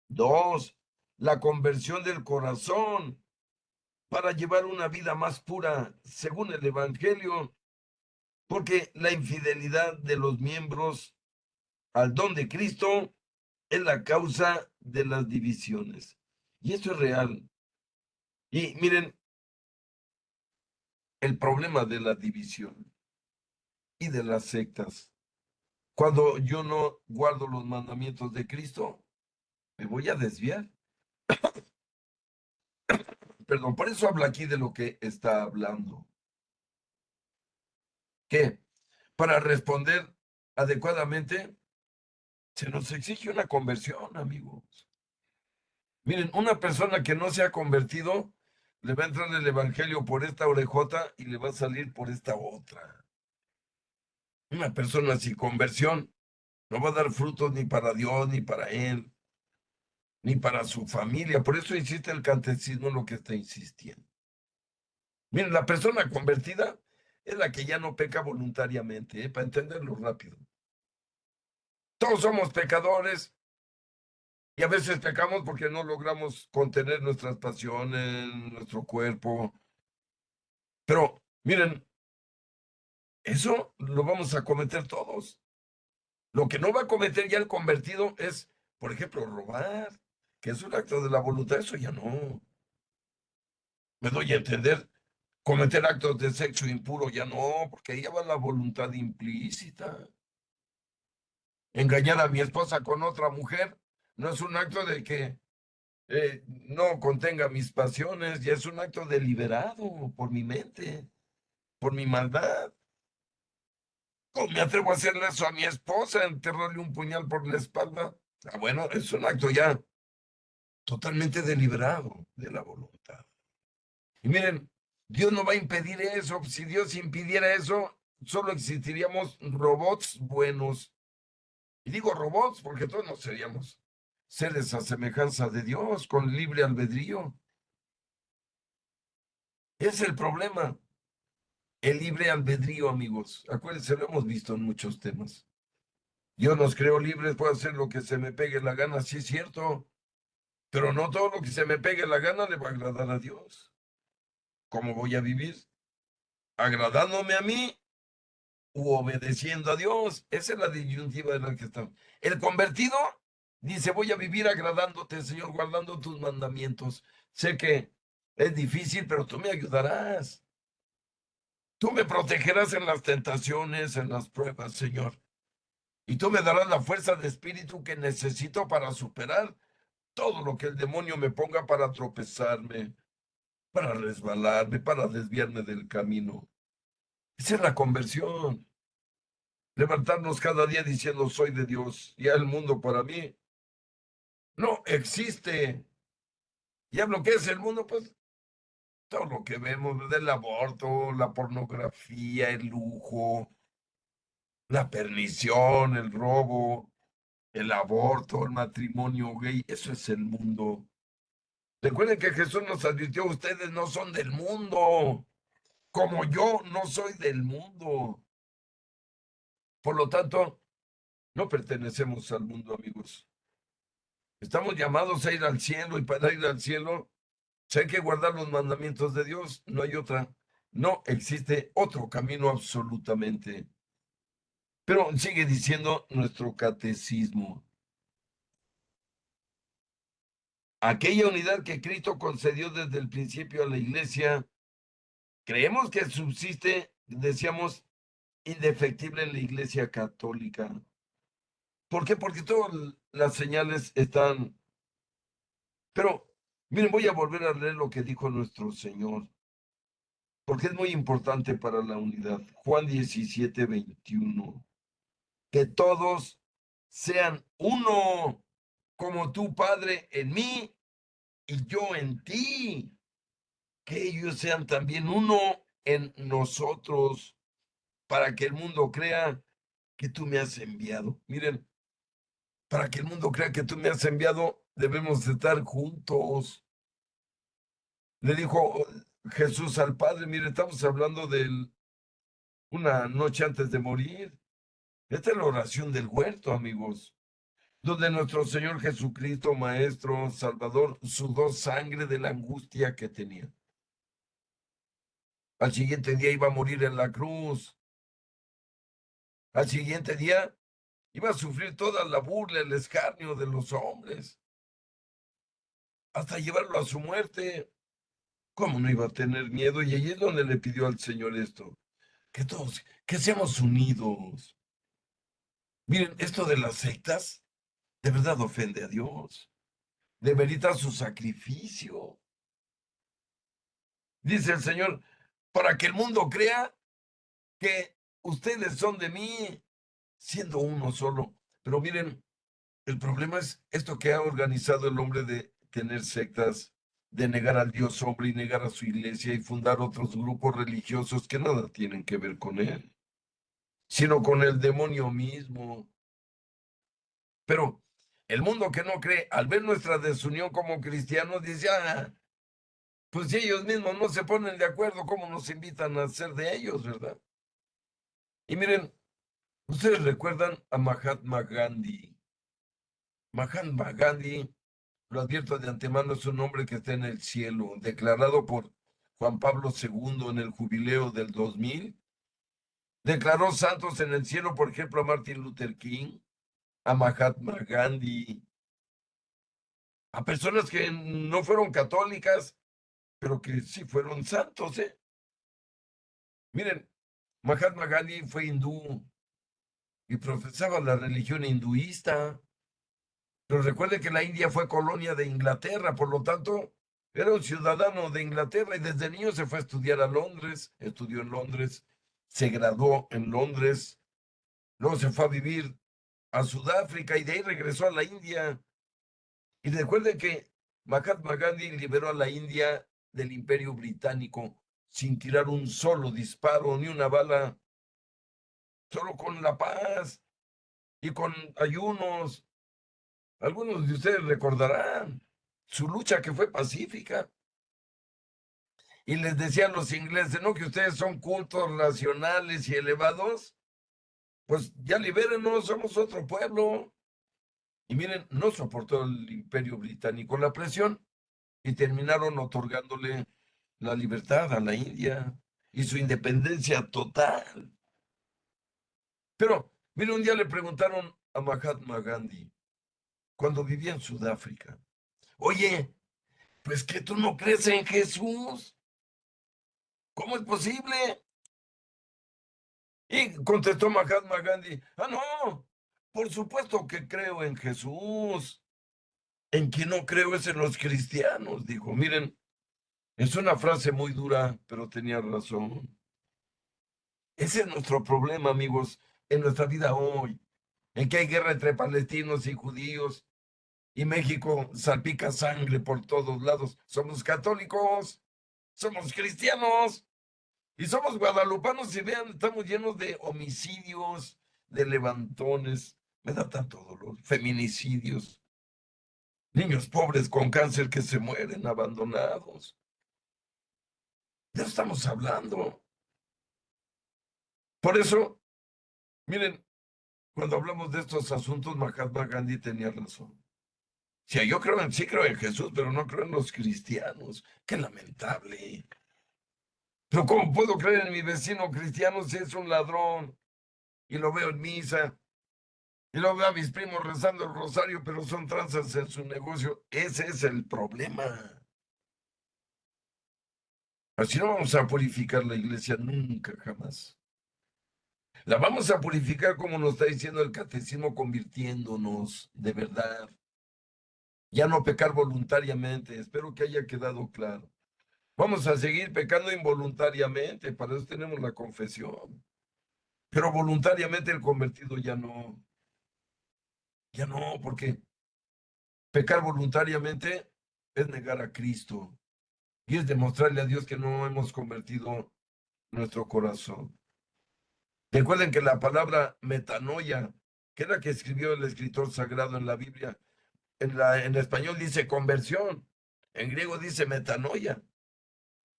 Speaker 1: Dos, la conversión del corazón para llevar una vida más pura según el Evangelio, porque la infidelidad de los miembros al don de Cristo es la causa de las divisiones. Y esto es real. Y miren, el problema de la división y de las sectas. Cuando yo no guardo los mandamientos de Cristo, me voy a desviar. Perdón, por eso habla aquí de lo que está hablando. Que para responder adecuadamente, se nos exige una conversión, amigos. Miren, una persona que no se ha convertido, le va a entrar el evangelio por esta orejota y le va a salir por esta otra. Una persona sin conversión no va a dar frutos ni para Dios, ni para él, ni para su familia. Por eso insiste el catecismo en lo que está insistiendo. Miren, la persona convertida es la que ya no peca voluntariamente, para entenderlo rápido. Todos somos pecadores y a veces pecamos porque no logramos contener nuestras pasiones, nuestro cuerpo. Pero miren, eso lo vamos a cometer todos. Lo que no va a cometer ya el convertido es, por ejemplo, robar, que es un acto de la voluntad, eso ya no. Me doy a entender, cometer actos de sexo impuro ya no, porque ahí ya va la voluntad implícita. Engañar a mi esposa con otra mujer no es un acto de que no contenga mis pasiones, ya es un acto deliberado por mi mente, por mi maldad. ¿Cómo me atrevo a hacerle eso a mi esposa, enterrarle un puñal por la espalda? Ah, bueno, es un acto ya totalmente deliberado de la voluntad. Y miren, Dios no va a impedir eso. Si Dios impidiera eso, solo existiríamos robots buenos. Y digo robots porque todos no seríamos seres a semejanza de Dios, con libre albedrío. Es el problema. el libre albedrío, amigos. Acuérdense, lo hemos visto en muchos temas. Yo nos creo libres, puedo hacer lo que se me pegue la gana, sí es cierto, pero no todo lo que se me pegue la gana le va a agradar a Dios. ¿Cómo voy a vivir? ¿Agradándome a mí u obedeciendo a Dios? Esa es la disyuntiva de la que estamos. El convertido dice, voy a vivir agradándote, Señor, guardando tus mandamientos. Sé que es difícil, pero tú me ayudarás. Tú me protegerás en las tentaciones, en las pruebas, Señor. Y tú me darás la fuerza de espíritu que necesito para superar todo lo que el demonio me ponga para tropezarme, para resbalarme, para desviarme del camino. Esa es la conversión. Levantarnos cada día diciendo soy de Dios. Ya el mundo para mí no existe. Ya lo que es el mundo, pues todo lo que vemos del aborto, la pornografía, el lujo, la pernición, el robo, el aborto, el matrimonio gay, eso es el mundo. Recuerden que Jesús nos advirtió, ustedes no son del mundo, como yo no soy del mundo. Por lo tanto, no pertenecemos al mundo, amigos. Estamos llamados a ir al cielo y para ir al cielo, si hay que guardar los mandamientos de Dios, no hay otra. No existe otro camino absolutamente. Pero sigue diciendo nuestro catecismo. Aquella unidad que Cristo concedió desde el principio a la iglesia, creemos que subsiste, decíamos, indefectible en la iglesia católica. ¿Por qué? Porque todas las señales están. Pero, miren, voy a volver a leer lo que dijo nuestro Señor, porque es muy importante para la unidad. Juan 17:21. Que todos sean uno, como tu Padre en mí y yo en ti. Que ellos sean también uno en nosotros, para que el mundo crea que tú me has enviado. Miren, para que el mundo crea que tú me has enviado, debemos estar juntos. Le dijo Jesús al Padre, mire, estamos hablando de una noche antes de morir. Esta es la oración del huerto, amigos, donde nuestro Señor Jesucristo, Maestro, Salvador, sudó sangre de la angustia que tenía. Al siguiente día iba a morir en la cruz. Al siguiente día iba a sufrir toda la burla, el escarnio de los hombres, hasta llevarlo a su muerte. ¿Cómo no iba a tener miedo? Y ahí es donde le pidió al Señor esto, que todos, que seamos unidos. Miren, esto de las sectas de verdad ofende a Dios, demerita su sacrificio. Dice el Señor, para que el mundo crea que ustedes son de mí, siendo uno solo. Pero miren, el problema es esto que ha organizado el hombre de tener sectas, de negar al Dios hombre y negar a su iglesia y fundar otros grupos religiosos que nada tienen que ver con él, sino con el demonio mismo. Pero el mundo que no cree, al ver nuestra desunión como cristianos, dice, ah, pues si ellos mismos no se ponen de acuerdo, ¿cómo nos invitan a ser de ellos, verdad? Y miren, ustedes recuerdan a Mahatma Gandhi. Mahatma Gandhi, lo advierto de antemano, es un hombre que está en el cielo, declarado por Juan Pablo II en el jubileo del 2000. Declaró santos en el cielo, por ejemplo, a Martin Luther King, a Mahatma Gandhi, a personas que no fueron católicas, pero que sí fueron santos, ¿eh? Miren, Mahatma Gandhi fue hindú y profesaba la religión hinduista, pero recuerde que la India fue colonia de Inglaterra, por lo tanto, era un ciudadano de Inglaterra y desde niño se fue a estudiar a Londres, estudió en Londres, se graduó en Londres, luego se fue a vivir a Sudáfrica y de ahí regresó a la India. Y recuerden que Mahatma Gandhi liberó a la India del Imperio Británico sin tirar un solo disparo ni una bala, solo con la paz y con ayunos. Algunos de ustedes recordarán su lucha que fue pacífica. y les decía a los ingleses, ¿no? Que ustedes son cultos, racionales y elevados, pues ya libérenos, somos otro pueblo. Y miren, no soportó el Imperio Británico la presión y terminaron otorgándole la libertad a la India y su independencia total. Pero, mire, un día le preguntaron a Mahatma Gandhi, cuando vivía en Sudáfrica, oye, pues que tú no crees en Jesús, ¿cómo es posible? Y contestó Mahatma Gandhi, ah, no, por supuesto que creo en Jesús. En quien no creo es en los cristianos, dijo. Miren, es una frase muy dura, pero tenía razón. Ese es nuestro problema, amigos, en nuestra vida hoy, en que hay guerra entre palestinos y judíos, y México salpica sangre por todos lados. Somos católicos, somos cristianos y somos guadalupanos y vean, estamos llenos de homicidios, de levantones, me da tanto dolor, feminicidios, niños pobres con cáncer que se mueren abandonados. De eso estamos hablando. Por eso, miren, cuando hablamos de estos asuntos, Mahatma Gandhi tenía razón. O sea, yo creo sí creo en Jesús, pero no creo en los cristianos. Qué lamentable. Pero ¿cómo puedo creer en mi vecino cristiano si es un ladrón? Y lo veo en misa, y lo veo a mis primos rezando el rosario, pero son tranzas en su negocio. Ese es el problema. Así no vamos a purificar la iglesia nunca, jamás. La vamos a purificar como nos está diciendo el catecismo, convirtiéndonos de verdad. Ya no pecar voluntariamente. Espero que haya quedado claro. Vamos a seguir pecando involuntariamente, para eso tenemos la confesión. Pero voluntariamente el convertido ya no, porque pecar voluntariamente es negar a Cristo y es demostrarle a Dios que no hemos convertido nuestro corazón. Recuerden que la palabra metanoia, que es la que escribió el escritor sagrado en la Biblia, en español dice conversión, en griego dice metanoia,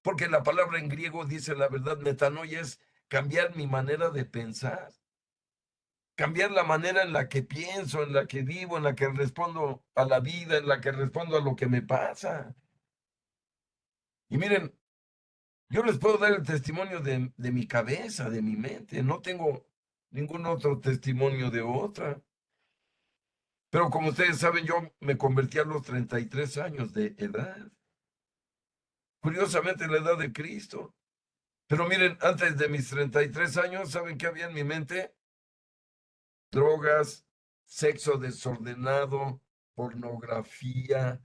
Speaker 1: porque la palabra en griego dice la verdad, metanoia es cambiar mi manera de pensar, cambiar la manera en la que pienso, en la que vivo, en la que respondo a la vida, en la que respondo a lo que me pasa. Y miren, yo les puedo dar el testimonio de mi cabeza, de mi mente, no tengo ningún otro testimonio de otra. Pero como ustedes saben, yo me convertí a los 33 años de edad. Curiosamente, la edad de Cristo. Pero miren, antes de mis 33 años, ¿saben qué había en mi mente? Drogas, sexo desordenado, pornografía,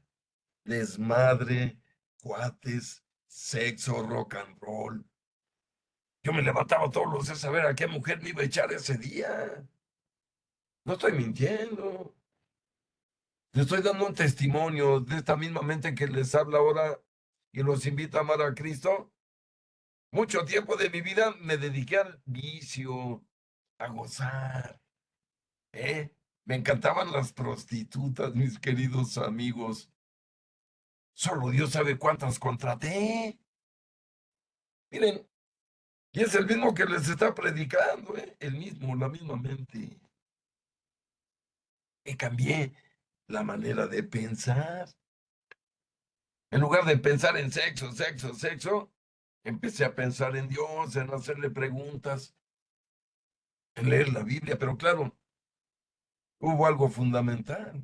Speaker 1: desmadre, cuates, sexo, rock and roll. Yo me levantaba todos los días a saber a qué mujer me iba a echar ese día. No estoy mintiendo. Les estoy dando un testimonio de esta misma mente que les habla ahora y los invito a amar a Cristo. Mucho tiempo de mi vida me dediqué al vicio, a gozar, ¿eh? Me encantaban las prostitutas, mis queridos amigos. Solo Dios sabe cuántas contraté. Miren, y es el mismo que les está predicando, ¿eh? El mismo, la misma mente. Y cambié la manera de pensar. En lugar de pensar en sexo, sexo, sexo, empecé a pensar en Dios, en hacerle preguntas, en leer la Biblia, pero claro, hubo algo fundamental.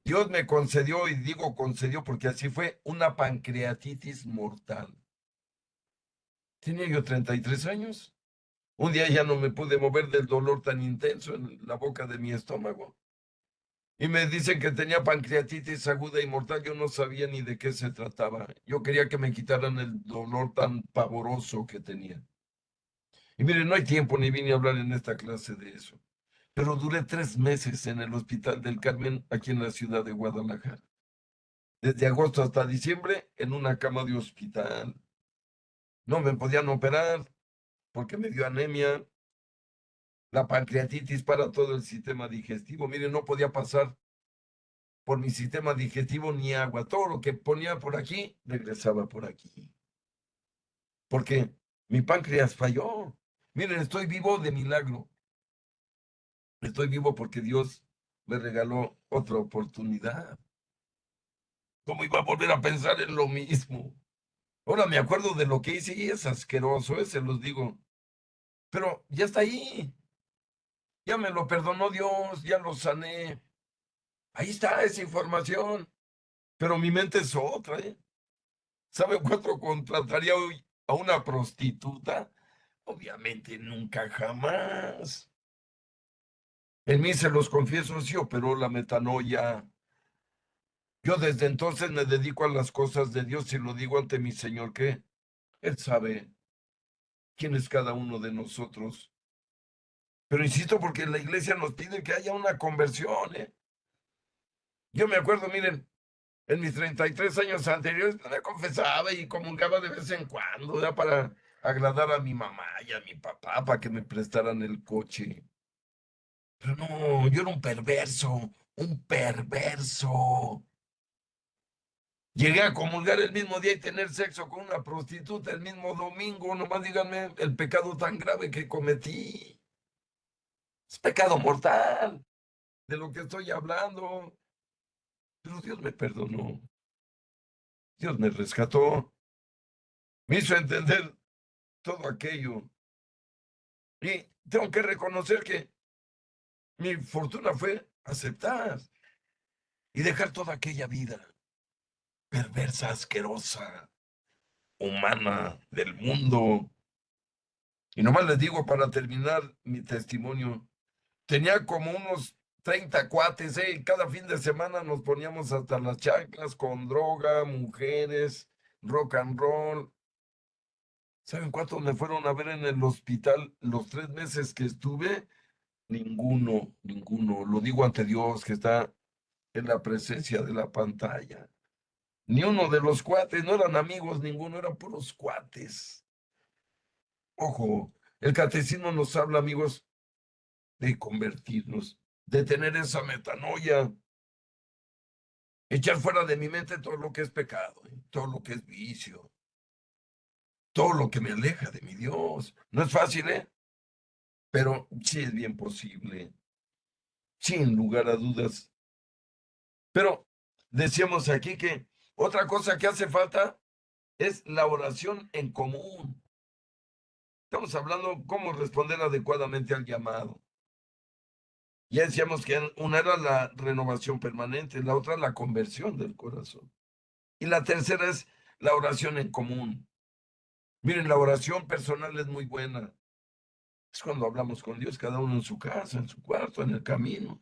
Speaker 1: Dios me concedió, y digo concedió porque así fue, una pancreatitis mortal. Tenía yo 33 años. Un día ya no me pude mover del dolor tan intenso en la boca de mi estómago. Y me dicen que tenía pancreatitis aguda y mortal. Yo no sabía ni de qué se trataba. Yo quería que me quitaran el dolor tan pavoroso que tenía. Y miren, no hay tiempo ni vine a hablar en esta clase de eso. Pero duré 3 meses en el Hospital del Carmen, aquí en la ciudad de Guadalajara. Desde agosto hasta diciembre, en una cama de hospital. No me podían operar porque me dio anemia, la pancreatitis para todo el sistema digestivo. Miren, no podía pasar por mi sistema digestivo ni agua. Todo lo que ponía por aquí, regresaba por aquí. porque mi páncreas falló. Miren, estoy vivo de milagro. Estoy vivo porque Dios me regaló otra oportunidad. ¿Cómo iba a volver a pensar en lo mismo? Ahora me acuerdo de lo que hice y es asqueroso, se los digo. Pero ya está ahí. Ya me lo perdonó Dios, ya lo sané. Ahí está esa información. Pero mi mente es otra, ¿eh? ¿Sabe cuánto contrataría hoy a una prostituta? Obviamente nunca jamás. En mí se los confieso, sí operó la metanoia. Yo desde entonces me dedico a las cosas de Dios y lo digo ante mi Señor que Él sabe quién es cada uno de nosotros. Pero insisto porque la iglesia nos pide que haya una conversión, ¿eh? Yo me acuerdo, miren, en mis 33 años anteriores me confesaba y comulgaba de vez en cuando, ya para agradar a mi mamá y a mi papá, para que me prestaran el coche. Pero no, yo era un perverso, un perverso. Llegué a comulgar el mismo día y tener sexo con una prostituta el mismo domingo. Nomás díganme el pecado tan grave que cometí. Es pecado mortal, de lo que estoy hablando. Pero Dios me perdonó. Dios me rescató. Me hizo entender todo aquello. Y tengo que reconocer que mi fortuna fue aceptar y dejar toda aquella vida perversa, asquerosa, humana del mundo. Y nomás les digo para terminar mi testimonio, tenía como unos 30 cuates, ¿eh? Y cada fin de semana nos poníamos hasta las chanclas con droga, mujeres, rock and roll. ¿Saben cuántos me fueron a ver en el hospital los 3 meses que estuve? Ninguno, ninguno. Lo digo ante Dios que está en la presencia de la pantalla. Ni uno de los cuates, no eran amigos, ninguno, eran puros cuates. Ojo, el catecismo nos habla, amigos, de convertirnos, de tener esa metanoia, echar fuera de mi mente todo lo que es pecado, todo lo que es vicio, todo lo que me aleja de mi Dios. No es fácil, ¿eh? Pero sí es bien posible, sin lugar a dudas. Pero decíamos aquí que otra cosa que hace falta es la oración en común. Estamos hablando cómo responder adecuadamente al llamado. Ya decíamos que una era la renovación permanente, la otra la conversión del corazón. Y la tercera es la oración en común. Miren, la oración personal es muy buena. Es cuando hablamos con Dios, cada uno en su casa, en su cuarto, en el camino.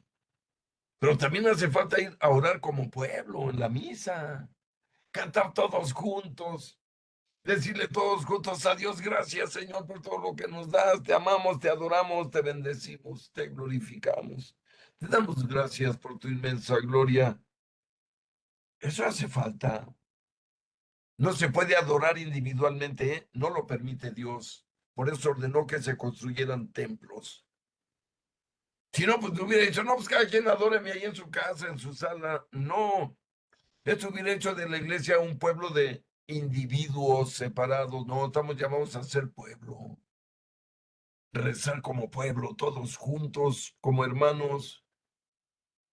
Speaker 1: Pero también hace falta ir a orar como pueblo, en la misa, cantar todos juntos, decirle todos juntos a Dios, gracias Señor por todo lo que nos das, te amamos, te adoramos, te bendecimos, te glorificamos. Te damos gracias por tu inmensa gloria. Eso hace falta. No se puede adorar individualmente, ¿eh? No lo permite Dios. Por eso ordenó que se construyeran templos. Si no, pues te hubiera dicho, no, pues cada quien adóreme ahí en su casa, en su sala. No, esto hubiera hecho de la iglesia un pueblo de individuos separados. No, estamos llamados a ser pueblo, rezar como pueblo, todos juntos, como hermanos,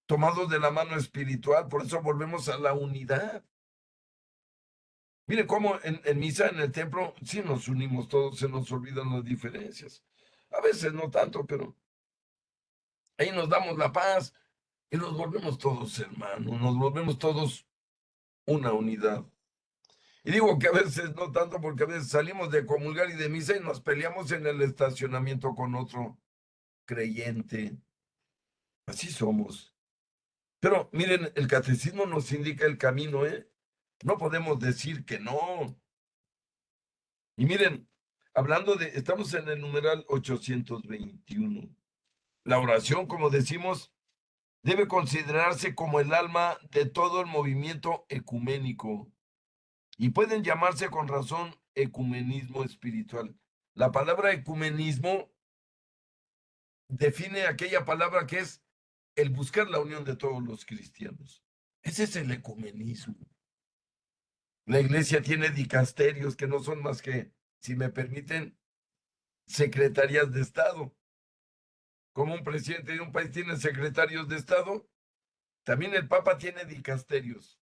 Speaker 1: tomados de la mano espiritual. Por eso volvemos a la unidad. Mire cómo en misa, en el templo, sí nos unimos todos, se nos olvidan las diferencias. A veces no tanto, pero ahí nos damos la paz y nos volvemos todos hermanos, nos volvemos todos una unidad. Y digo que a veces no tanto porque a veces salimos de comulgar y de misa y nos peleamos en el estacionamiento con otro creyente. Así somos. Pero miren, el catecismo nos indica el camino, ¿eh? No podemos decir que no. Y miren, hablando de, estamos en el numeral 821. La oración, como decimos, debe considerarse como el alma de todo el movimiento ecuménico y pueden llamarse con razón ecumenismo espiritual. La palabra ecumenismo define aquella palabra que es el buscar la unión de todos los cristianos. Ese es el ecumenismo. La iglesia tiene dicasterios que no son más que si me permiten, secretarías de Estado. Como un presidente de un país tiene secretarios de Estado, también el Papa tiene dicasterios.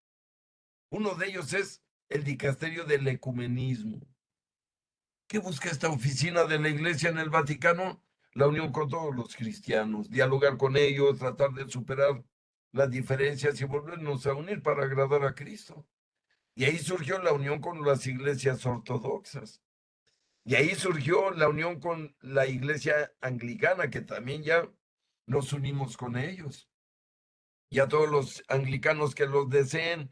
Speaker 1: Uno de ellos es el dicasterio del ecumenismo. ¿Qué busca esta oficina de la Iglesia en el Vaticano? La unión con todos los cristianos, dialogar con ellos, tratar de superar las diferencias y volvernos a unir para agradar a Cristo. Y ahí surgió la unión con las iglesias ortodoxas. Y ahí surgió la unión con la iglesia anglicana, que también ya nos unimos con ellos. Y a todos los anglicanos que los deseen,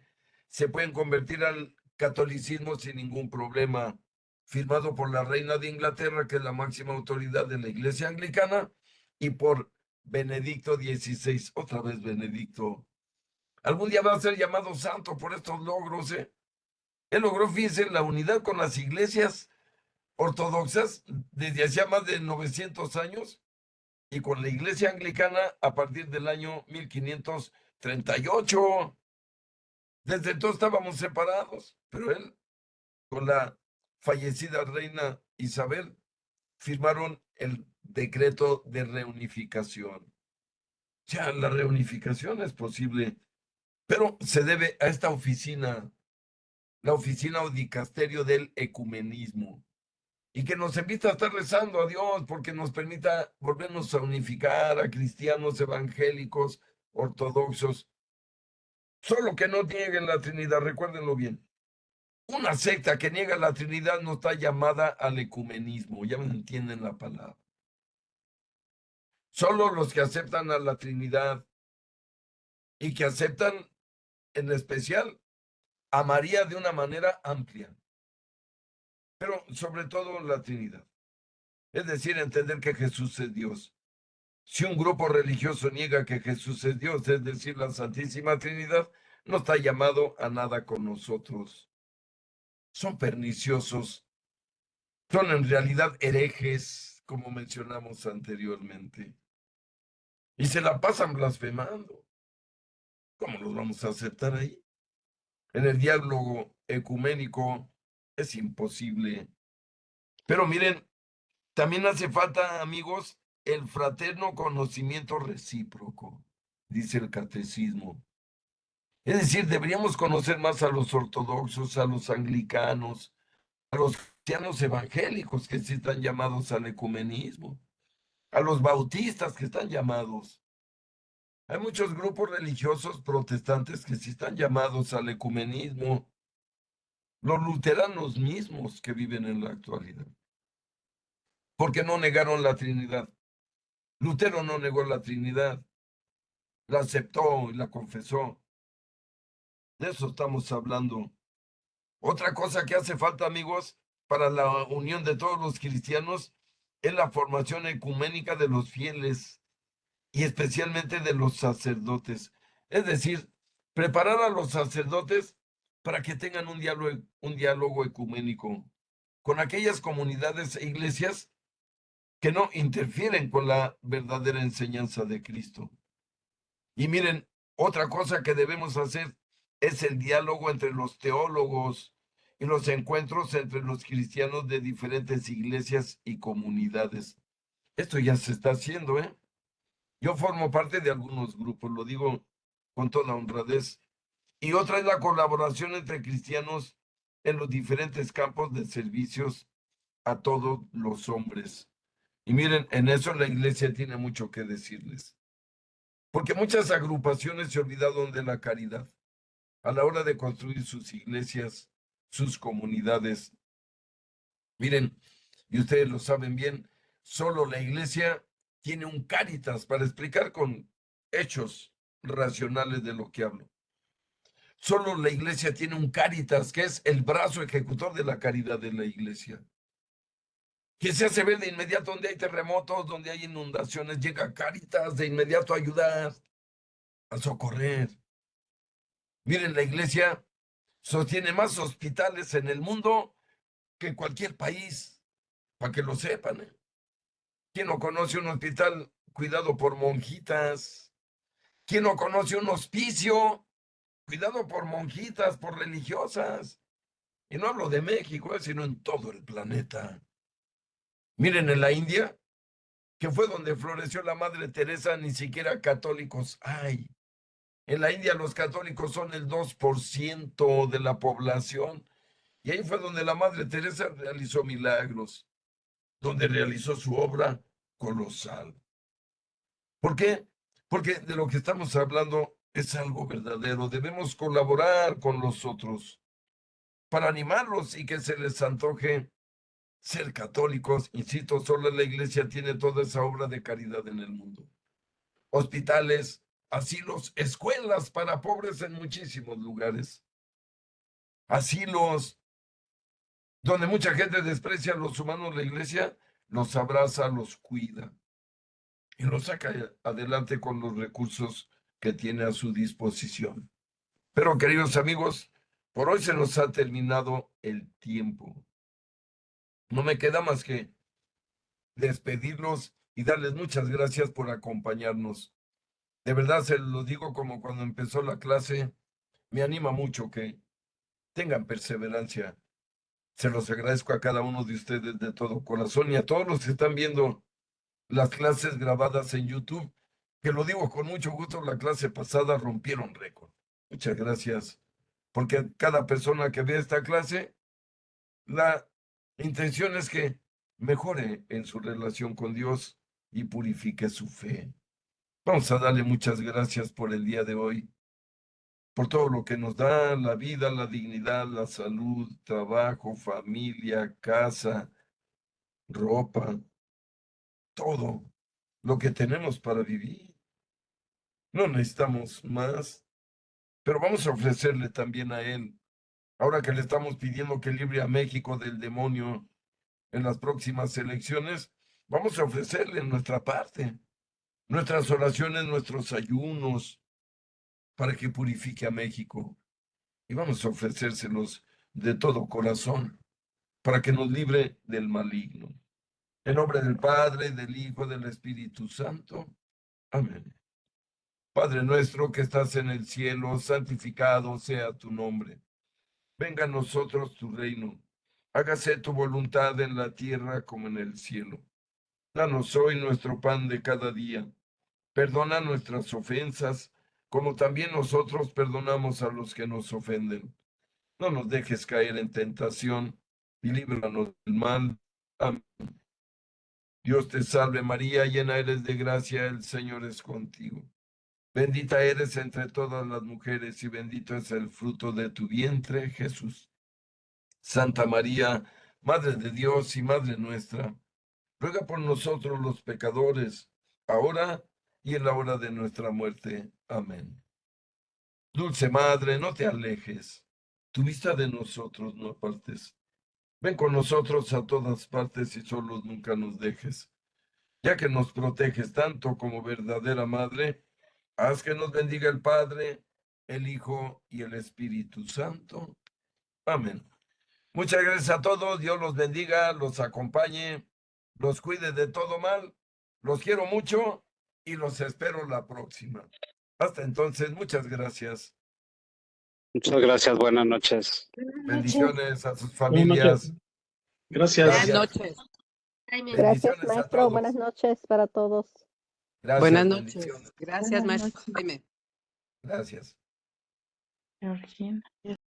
Speaker 1: se pueden convertir al catolicismo sin ningún problema, firmado por la reina de Inglaterra, que es la máxima autoridad de la iglesia anglicana, y por Benedicto XVI, otra vez Benedicto. Algún día va a ser llamado santo por estos logros, ¿eh? Él logró, fíjense, la unidad con las iglesias ortodoxas desde hacía más de 900 años y con la iglesia anglicana a partir del año 1538. Desde entonces estábamos separados, pero él con la fallecida reina Isabel firmaron el decreto de reunificación. Ya la reunificación es posible, pero se debe a esta oficina, la oficina o dicasterio del ecumenismo, y que nos invita a estar rezando a Dios porque nos permita volvernos a unificar a cristianos evangélicos, ortodoxos, solo que no nieguen la Trinidad, recuérdenlo bien. Una secta que niega la Trinidad no está llamada al ecumenismo, ya me entienden la palabra. Solo los que aceptan a la Trinidad y que aceptan en especial a María de una manera amplia, pero sobre todo la Trinidad. Es decir, entender que Jesús es Dios. Si un grupo religioso niega que Jesús es Dios, es decir, la Santísima Trinidad, no está llamado a nada con nosotros. Son perniciosos, son en realidad herejes, como mencionamos anteriormente, y se la pasan blasfemando. ¿Cómo los vamos a aceptar ahí? En el diálogo ecuménico es imposible. Pero miren, también hace falta, amigos, el fraterno conocimiento recíproco, dice el catecismo. Es decir, deberíamos conocer más a los ortodoxos, a los anglicanos, a los cristianos evangélicos que sí están llamados al ecumenismo, a los bautistas que están llamados. Hay muchos grupos religiosos protestantes que sí están llamados al ecumenismo, los luteranos mismos que viven en la actualidad, porque no negaron la Trinidad. Lutero no negó la Trinidad, la aceptó y la confesó. De eso estamos hablando. Otra cosa que hace falta, amigos, para la unión de todos los cristianos es la formación ecuménica de los fieles y especialmente de los sacerdotes. Es decir, preparar a los sacerdotes para que tengan un diálogo ecuménico con aquellas comunidades e iglesias que no interfieren con la verdadera enseñanza de Cristo. Y miren, otra cosa que debemos hacer es el diálogo entre los teólogos y los encuentros entre los cristianos de diferentes iglesias y comunidades. Esto ya se está haciendo, ¿eh? Yo formo parte de algunos grupos, lo digo con toda honradez. Y otra es la colaboración entre cristianos en los diferentes campos de servicios a todos los hombres. Y miren, en eso la iglesia tiene mucho que decirles. Porque muchas agrupaciones se olvidaron de la caridad a la hora de construir sus iglesias, sus comunidades. Miren, y ustedes lo saben bien, solo la iglesia tiene un cáritas para explicar con hechos racionales de lo que hablo. Solo la iglesia tiene un cáritas, que es el brazo ejecutor de la caridad de la iglesia, que se hace ver de inmediato donde hay terremotos, donde hay inundaciones, llega cáritas de inmediato a ayudar, a socorrer. Miren, la iglesia sostiene más hospitales en el mundo que cualquier país, para que lo sepan, ¿eh? ¿Quién no conoce un hospital cuidado por monjitas? ¿Quién no conoce un hospicio cuidado por monjitas, por religiosas? Y no hablo de México, sino en todo el planeta. Miren, en la India, que fue donde floreció la Madre Teresa, ni siquiera católicos hay. En la India los católicos son el 2% de la población. Y ahí fue donde la Madre Teresa realizó milagros, donde realizó su obra colosal. ¿Por qué? Porque de lo que estamos hablando es algo verdadero. Debemos colaborar con los otros para animarlos y que se les antoje ser católicos. Insisto, solo la iglesia tiene toda esa obra de caridad en el mundo. Hospitales, asilos, escuelas para pobres en muchísimos lugares. Asilos donde mucha gente desprecia a los humanos, la iglesia los abraza, los cuida y los saca adelante con los recursos que tiene a su disposición. Pero, queridos amigos, por hoy se nos ha terminado el tiempo. No me queda más que despedirlos y darles muchas gracias por acompañarnos. De verdad se lo digo como cuando empezó la clase, me anima mucho que tengan perseverancia. Se los agradezco a cada uno de ustedes de todo corazón y a todos los que están viendo las clases grabadas en YouTube, que lo digo con mucho gusto, la clase pasada rompieron récord. Muchas gracias, porque cada persona que ve esta clase, la intención es que mejore en su relación con Dios y purifique su fe. Vamos a darle muchas gracias por el día de hoy, por todo lo que nos da, la vida, la dignidad, la salud, trabajo, familia, casa, ropa, todo lo que tenemos para vivir. No necesitamos más, pero vamos a ofrecerle también a Él, ahora que le estamos pidiendo que libre a México del demonio en las próximas elecciones, vamos a ofrecerle nuestra parte, nuestras oraciones, nuestros ayunos, para que purifique a México. Y vamos a ofrecérselos de todo corazón, para que nos libre del maligno. En nombre del Padre, del Hijo, del Espíritu Santo. Amén. Padre nuestro que estás en el cielo, santificado sea tu nombre. Venga a nosotros tu reino. Hágase tu voluntad en la tierra como en el cielo. Danos hoy nuestro pan de cada día. Perdona nuestras ofensas, como también nosotros perdonamos a los que nos ofenden. No nos dejes caer en tentación y líbranos del mal. Amén. Dios te salve María, llena eres de gracia, el Señor es contigo. Bendita eres entre todas las mujeres y bendito es el fruto de tu vientre, Jesús. Santa María, Madre de Dios y Madre nuestra, ruega por nosotros los pecadores, ahora y en la hora de nuestra muerte. Amén. Dulce Madre, no te alejes, tu vista de nosotros no apartes. Ven con nosotros a todas partes y solos nunca nos dejes. Ya que nos proteges tanto como verdadera Madre, haz que nos bendiga el Padre, el Hijo y el Espíritu Santo. Amén. Muchas gracias a todos. Dios los bendiga, los acompañe, los cuide de todo mal. Los quiero mucho y los espero la próxima. Hasta entonces, muchas gracias.
Speaker 2: Muchas gracias, buenas noches.
Speaker 1: Bendiciones a sus
Speaker 3: Buenas noches.
Speaker 1: familias.
Speaker 3: Gracias.
Speaker 4: Buenas
Speaker 1: Gracias.
Speaker 4: noches.
Speaker 5: Gracias,
Speaker 1: Bendiciones a
Speaker 5: maestro.
Speaker 1: todos.
Speaker 5: Buenas noches para todos.
Speaker 1: Gracias,
Speaker 4: Buenas
Speaker 1: bendiciones.
Speaker 4: noches. Gracias,
Speaker 6: Buenas
Speaker 4: maestro
Speaker 6: noches.
Speaker 4: Jaime.
Speaker 1: Gracias.
Speaker 6: Georgina.